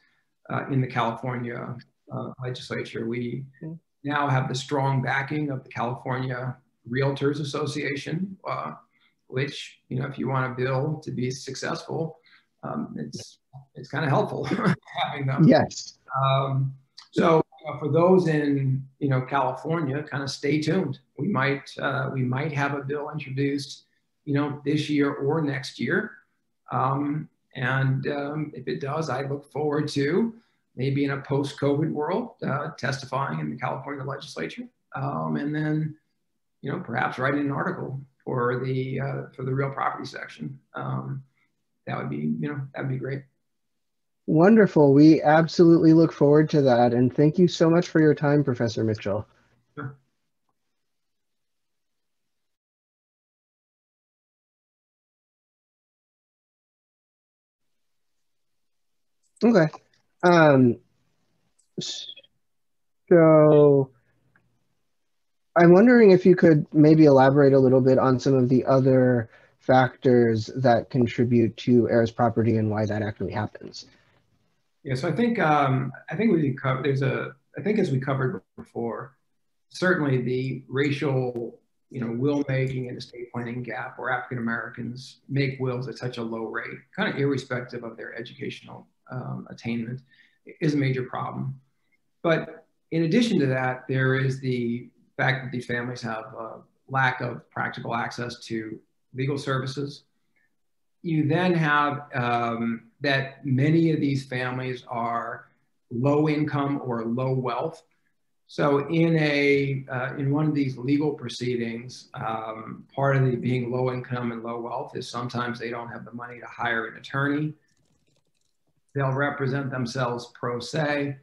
in the California legislature. We now have the strong backing of the California Realtors Association, which, if you want a bill to be successful, it's kind of helpful having them. Yes. So for those in California, kind of stay tuned. We might have a bill introduced this year or next year, and if it does, I look forward to maybe in a post-COVID world testifying in the California legislature, and then you know, perhaps writing an article for the real property section. That would be, you know, that'd be great. Wonderful. We absolutely look forward to that. And thank you so much for your time, Professor Mitchell. Sure. Okay. So I'm wondering if you could maybe elaborate a little bit on some of the other factors that contribute to heirs property and why that actually happens. Yeah, so I think we covered, I think as we covered before, certainly the racial, you know, will making and estate planning gap where African Americans make wills at such a low rate, kind of irrespective of their educational attainment, is a major problem. But in addition to that, there is the fact that these families have a lack of practical access to legal services. You then have that many of these families are low income or low wealth. So in one of these legal proceedings, part of the being low income and low wealth is sometimes they don't have the money to hire an attorney. They'll represent themselves pro se,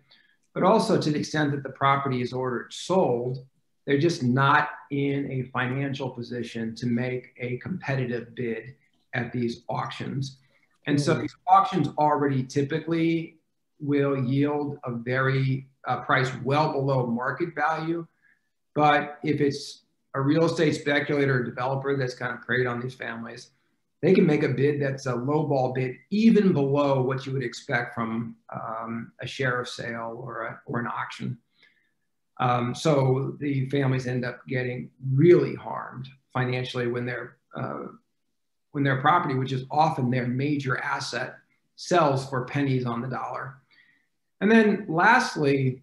but also to the extent that the property is ordered sold, they're just not in a financial position to make a competitive bid at these auctions. And so these auctions already typically will yield a very price well below market value. But if it's a real estate speculator or developer that's kind of preyed on these families, they can make a bid that's a lowball bid, even below what you would expect from a sheriff's sale or an auction. So the families end up getting really harmed financially when their property, which is often their major asset, sells for pennies on the dollar. And then lastly,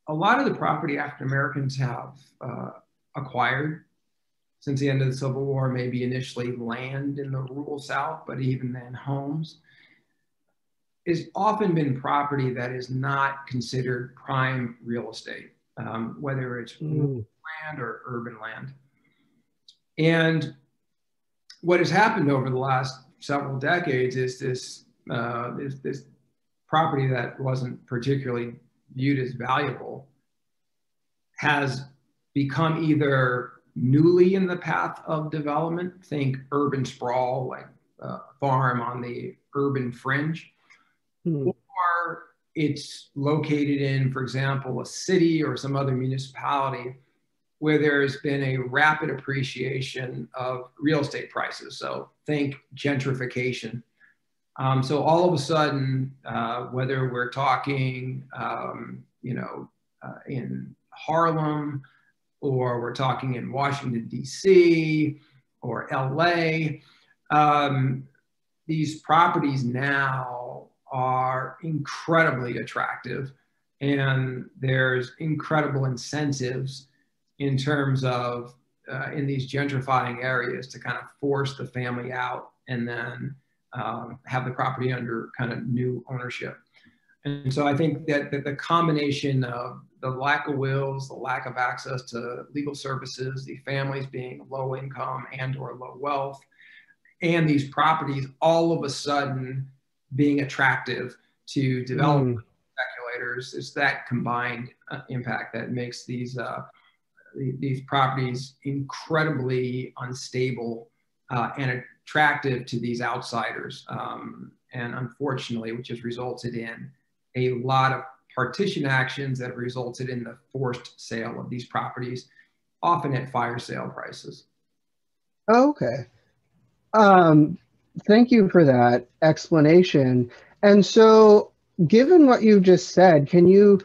a lot of the property African Americans have acquired since the end of the Civil War, maybe initially land in the rural South, but even then homes, has often been property that is not considered prime real estate, whether it's rural land or urban land. And what has happened over the last several decades is this property that wasn't particularly viewed as valuable has become either newly in the path of development, think urban sprawl, like a farm on the urban fringe, or it's located in, for example, a city or some other municipality where there's been a rapid appreciation of real estate prices. So think gentrification. So all of a sudden, whether we're talking, in Harlem, or we're talking in Washington, D.C., or LA, these properties now are incredibly attractive, and there's incredible incentives in terms of in these gentrifying areas to kind of force the family out and then have the property under kind of new ownership. And so I think that the combination of the lack of wills, the lack of access to legal services, the families being low income and or low wealth, and these properties all of a sudden being attractive to developers, speculators, it's that combined impact that makes these properties incredibly unstable and attractive to these outsiders. And unfortunately, which has resulted in a lot of partition actions that have resulted in the forced sale of these properties, often at fire sale prices. Okay. Thank you for that explanation. And so, given what you just said, can you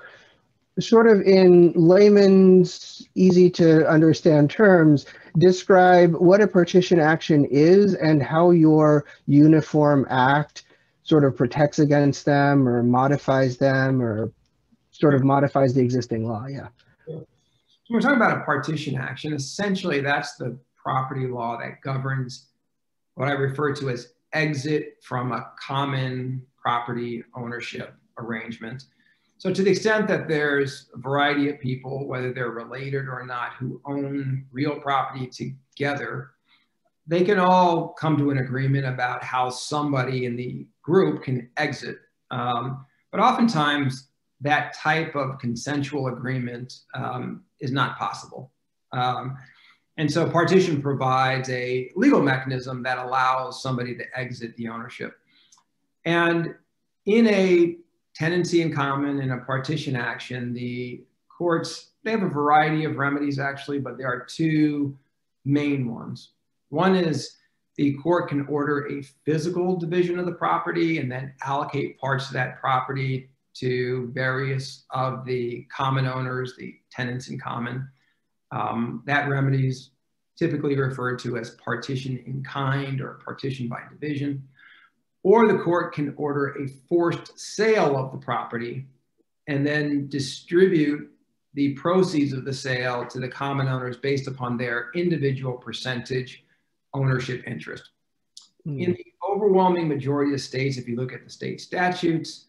sort of in layman's easy to understand terms, describe what a partition action is and how your Uniform Act sort of protects against them or modifies them or sort of modifies the existing law? Yeah. So we're talking about a partition action. Essentially, that's the property law that governs what I refer to as exit from a common property ownership arrangement. So to the extent that there's a variety of people, whether they're related or not, who own real property together, they can all come to an agreement about how somebody in the group can exit. But oftentimes that type of consensual agreement is not possible. And so partition provides a legal mechanism that allows somebody to exit the ownership. And in a tenancy in common, in a partition action, the courts, they have a variety of remedies actually, but there are two main ones. One is the court can order a physical division of the property and then allocate parts of that property to various of the common owners, the tenants in common. That remedy is typically referred to as partition in kind or partition by division. Or the court can order a forced sale of the property and then distribute the proceeds of the sale to the common owners based upon their individual percentage ownership interest. In the overwhelming majority of states, if you look at the state statutes,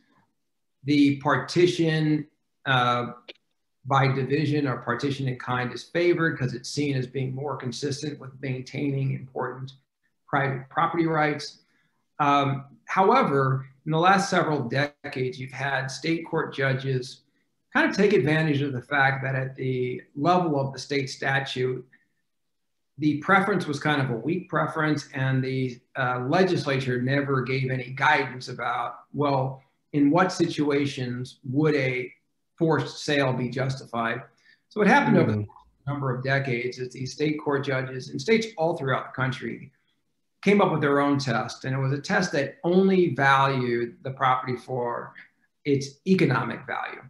the partition by division or partition in kind is favored because it's seen as being more consistent with maintaining important private property rights. However, in the last several decades, you've had state court judges kind of take advantage of the fact that at the level of the state statute, the preference was kind of a weak preference, and the legislature never gave any guidance about, well, in what situations would a forced sale be justified? So what happened over a number of decades is these state court judges in states all throughout the country came up with their own test, and it was a test that only valued the property for its economic value.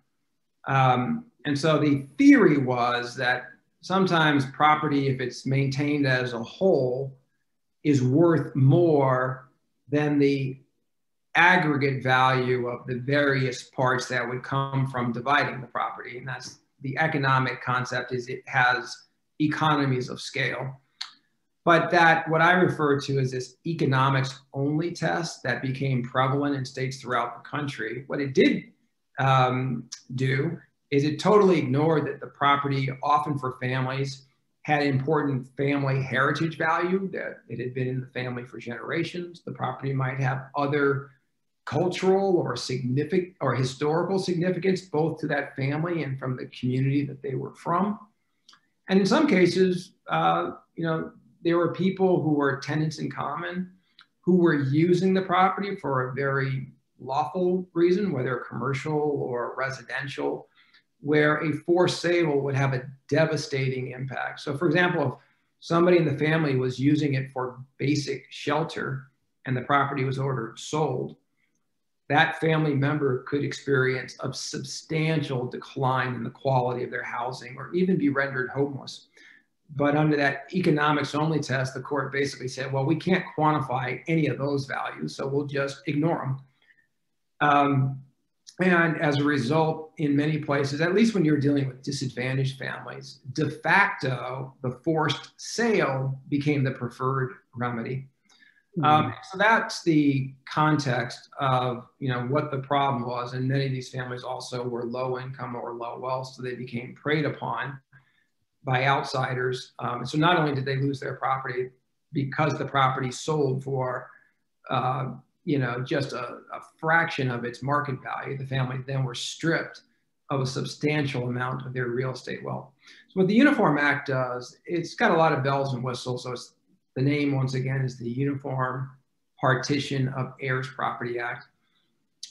And so the theory was that sometimes property, if it's maintained as a whole, is worth more than the aggregate value of the various parts that would come from dividing the property. And that's the economic concept, is it has economies of scale. But that, what I refer to as this economics only test that became prevalent in states throughout the country, what it did do is it totally ignored that the property, often for families, had important family heritage value, that it had been in the family for generations. The property might have other cultural or significant or historical significance, both to that family and from the community that they were from. And in some cases, there were people who were tenants in common who were using the property for a very lawful reason, whether commercial or residential, where a forced sale would have a devastating impact. So for example, if somebody in the family was using it for basic shelter and the property was ordered sold, that family member could experience a substantial decline in the quality of their housing or even be rendered homeless. But under that economics only test, the court basically said, well, we can't quantify any of those values, so we'll just ignore them. And as a result, in many places, at least when you're dealing with disadvantaged families, de facto, the forced sale became the preferred remedy. So that's the context of what the problem was. And many of these families also were low income or low wealth, so they became preyed upon by outsiders. So not only did they lose their property because the property sold for just a fraction of its market value, the family then were stripped of a substantial amount of their real estate wealth. So what the Uniform Act does, it's got a lot of bells and whistles. So the name, once again, is the Uniform Partition of Heirs Property Act.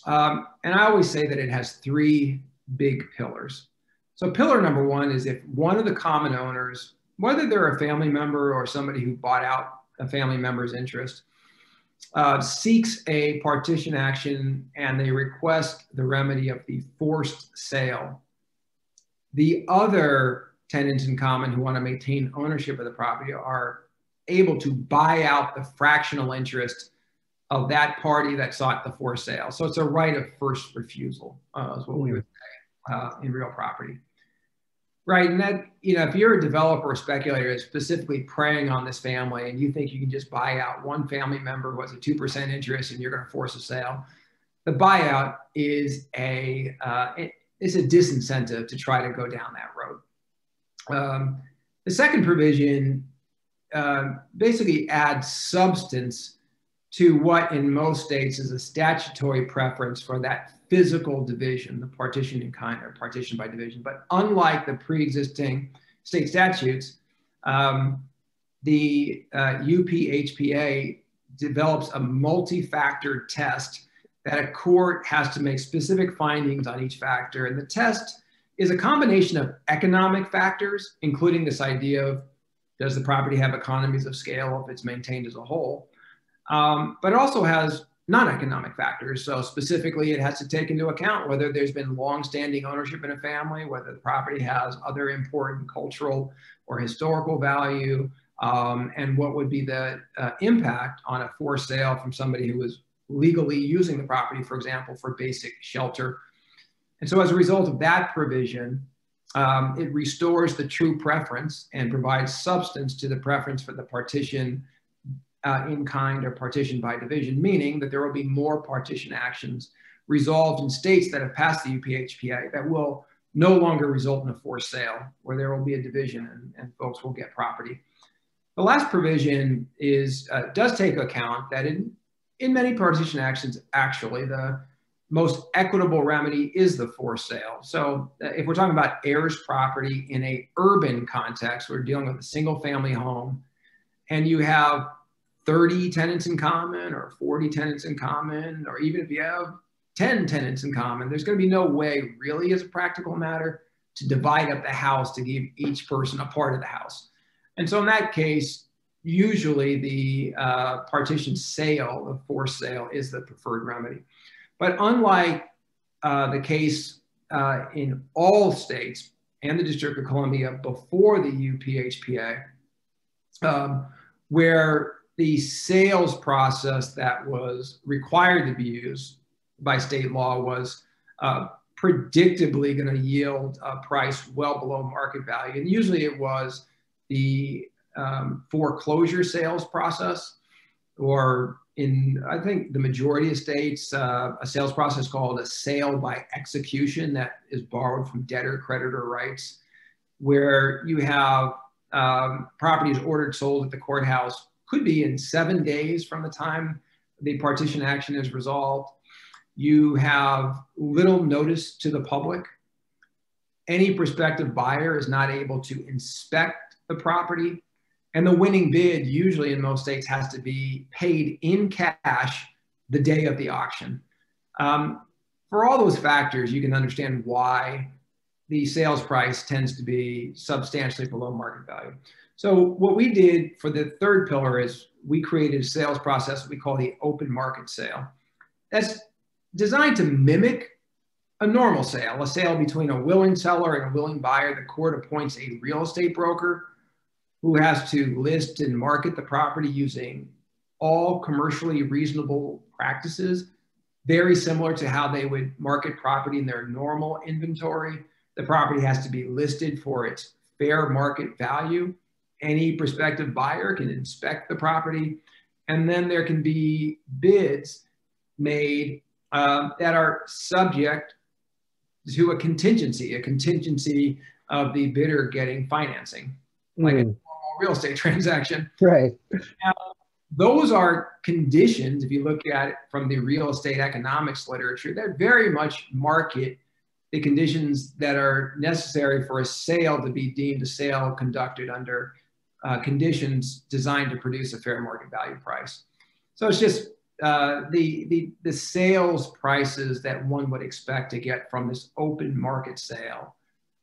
And I always say that it has three big pillars. So pillar number one is if one of the common owners, whether they're a family member or somebody who bought out a family member's interest, seeks a partition action and they request the remedy of the forced sale, the other tenants in common who want to maintain ownership of the property are able to buy out the fractional interest of that party that sought the forced sale. So it's a right of first refusal, is what we would say in real property. Right, and that, if you're a developer or speculator specifically preying on this family and you think you can just buy out one family member who has a 2% interest and you're going to force a sale, the buyout is it's a disincentive to try to go down that road. The second provision basically adds substance to what in most states is a statutory preference for that physical division, the partition in kind or partition by division. But unlike the pre-existing state statutes, the UPHPA develops a multi-factor test that a court has to make specific findings on each factor. And the test is a combination of economic factors, including this idea of, does the property have economies of scale if it's maintained as a whole? But it also has non-economic factors. So specifically, it has to take into account whether there's been long-standing ownership in a family, whether the property has other important cultural or historical value, and what would be the impact on a forced sale from somebody who was legally using the property, for example, for basic shelter. And so as a result of that provision, it restores the true preference and provides substance to the preference for the partition in kind or partition by division, meaning that there will be more partition actions resolved in states that have passed the UPHPA that will no longer result in a forced sale, where there will be a division and folks will get property. The last provision does take account that in many partition actions, actually, the most equitable remedy is the forced sale. So if we're talking about heirs property in an urban context, we're dealing with a single family home, and you have 30 tenants in common or 40 tenants in common, or even if you have 10 tenants in common, there's going to be no way really as a practical matter to divide up the house to give each person a part of the house. And so in that case, usually the partition sale, the forced sale, is the preferred remedy. But unlike the case in all states and the District of Columbia before the UPHPA, where the sales process that was required to be used by state law was predictably going to yield a price well below market value. And usually it was the foreclosure sales process, or in, I think, the majority of states, a sales process called a sale by execution that is borrowed from debtor-creditor rights, where you have properties ordered sold at the courthouse, could be in 7 days from the time the partition action is resolved. You have little notice to the public. Any prospective buyer is not able to inspect the property. And the winning bid, usually in most states, has to be paid in cash the day of the auction. For all those factors, you can understand why the sales price tends to be substantially below market value. So what we did for the third pillar is we created a sales process we call the open market sale. That's designed to mimic a normal sale, a sale between a willing seller and a willing buyer. The court appoints a real estate broker who has to list and market the property using all commercially reasonable practices, very similar to how they would market property in their normal inventory. The property has to be listed for its fair market value. Any prospective buyer can inspect the property, and then there can be bids made that are subject to a contingency of the bidder getting financing, like a normal real estate transaction. Right. Now, those are conditions, if you look at it from the real estate economics literature, that very much market the conditions that are necessary for a sale to be deemed a sale conducted under conditions designed to produce a fair market value price. So it's just the sales prices that one would expect to get from this open market sale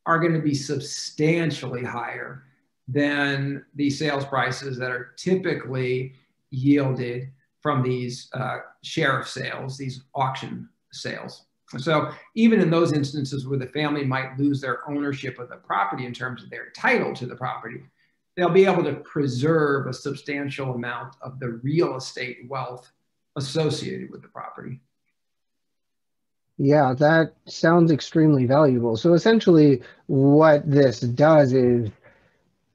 are going to be substantially higher than the sales prices that are typically yielded from these sheriff sales, these auction sales. So even in those instances where the family might lose their ownership of the property in terms of their title to the property, they'll be able to preserve a substantial amount of the real estate wealth associated with the property. Yeah, that sounds extremely valuable. So essentially what this does is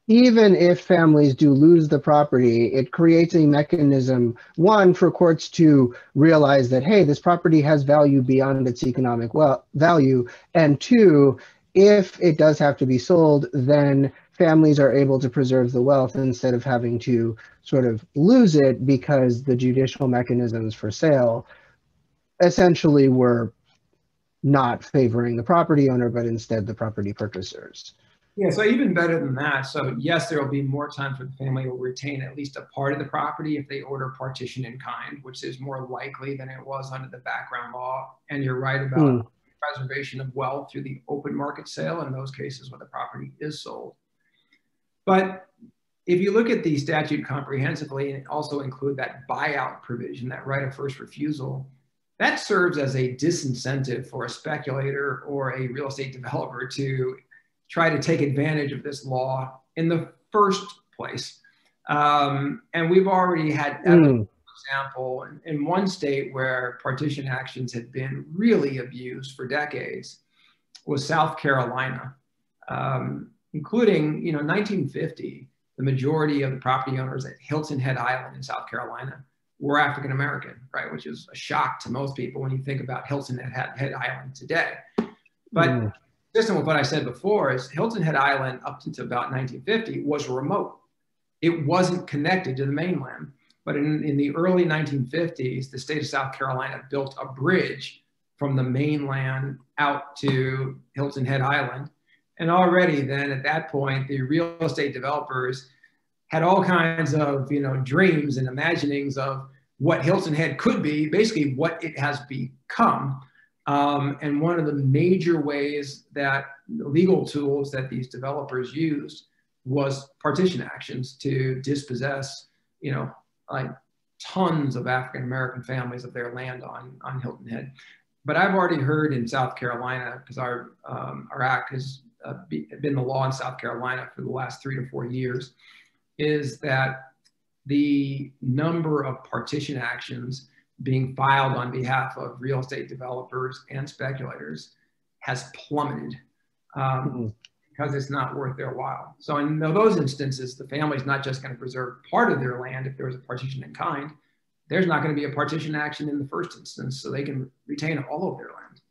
even if families do lose the property, it creates a mechanism, one, for courts to realize that, hey, this property has value beyond its economic value. And two, if it does have to be sold, then families are able to preserve the wealth instead of having to sort of lose it because the judicial mechanisms for sale essentially were not favoring the property owner, but instead the property purchasers. Yeah, so even better than that. So yes, there will be more time for the family to retain at least a part of the property if they order partition in kind, which is more likely than it was under the background law. And you're right about preservation of wealth through the open market sale in those cases where the property is sold. But if you look at the statute comprehensively and also include that buyout provision, that right of first refusal, that serves as a disincentive for a speculator or a real estate developer to try to take advantage of this law in the first place. And we've already had evidence, for example, in one state where partition actions had been really abused for decades was South Carolina, including, 1950, the majority of the property owners at Hilton Head Island in South Carolina were African American, right? Which is a shock to most people when you think about Hilton Head Island today. But consistent with what I said before is Hilton Head Island up until about 1950 was remote. It wasn't connected to the mainland. But in the early 1950s, the state of South Carolina built a bridge from the mainland out to Hilton Head Island. And already then at that point, the real estate developers had all kinds of dreams and imaginings of what Hilton Head could be, basically what it has become. And one of the major ways that legal tools that these developers used was partition actions to dispossess, like tons of African American families of their land on Hilton Head. But I've already heard in South Carolina, because our act has been the law in South Carolina for the last 3 to 4 years, is that the number of partition actions being filed on behalf of real estate developers and speculators has plummeted because it's not worth their while. So in those instances, the family's not just going to preserve part of their land if there was a partition in kind. There's not going to be a partition action in the first instance, so they can retain all of their land.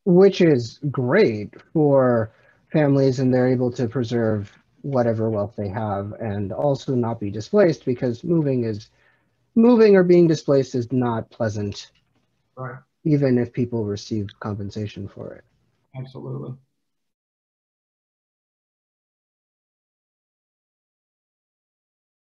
Which is great for families, and they're able to preserve whatever wealth they have and also not be displaced, because moving or being displaced is not pleasant, right? Even if people receive compensation for it. Absolutely.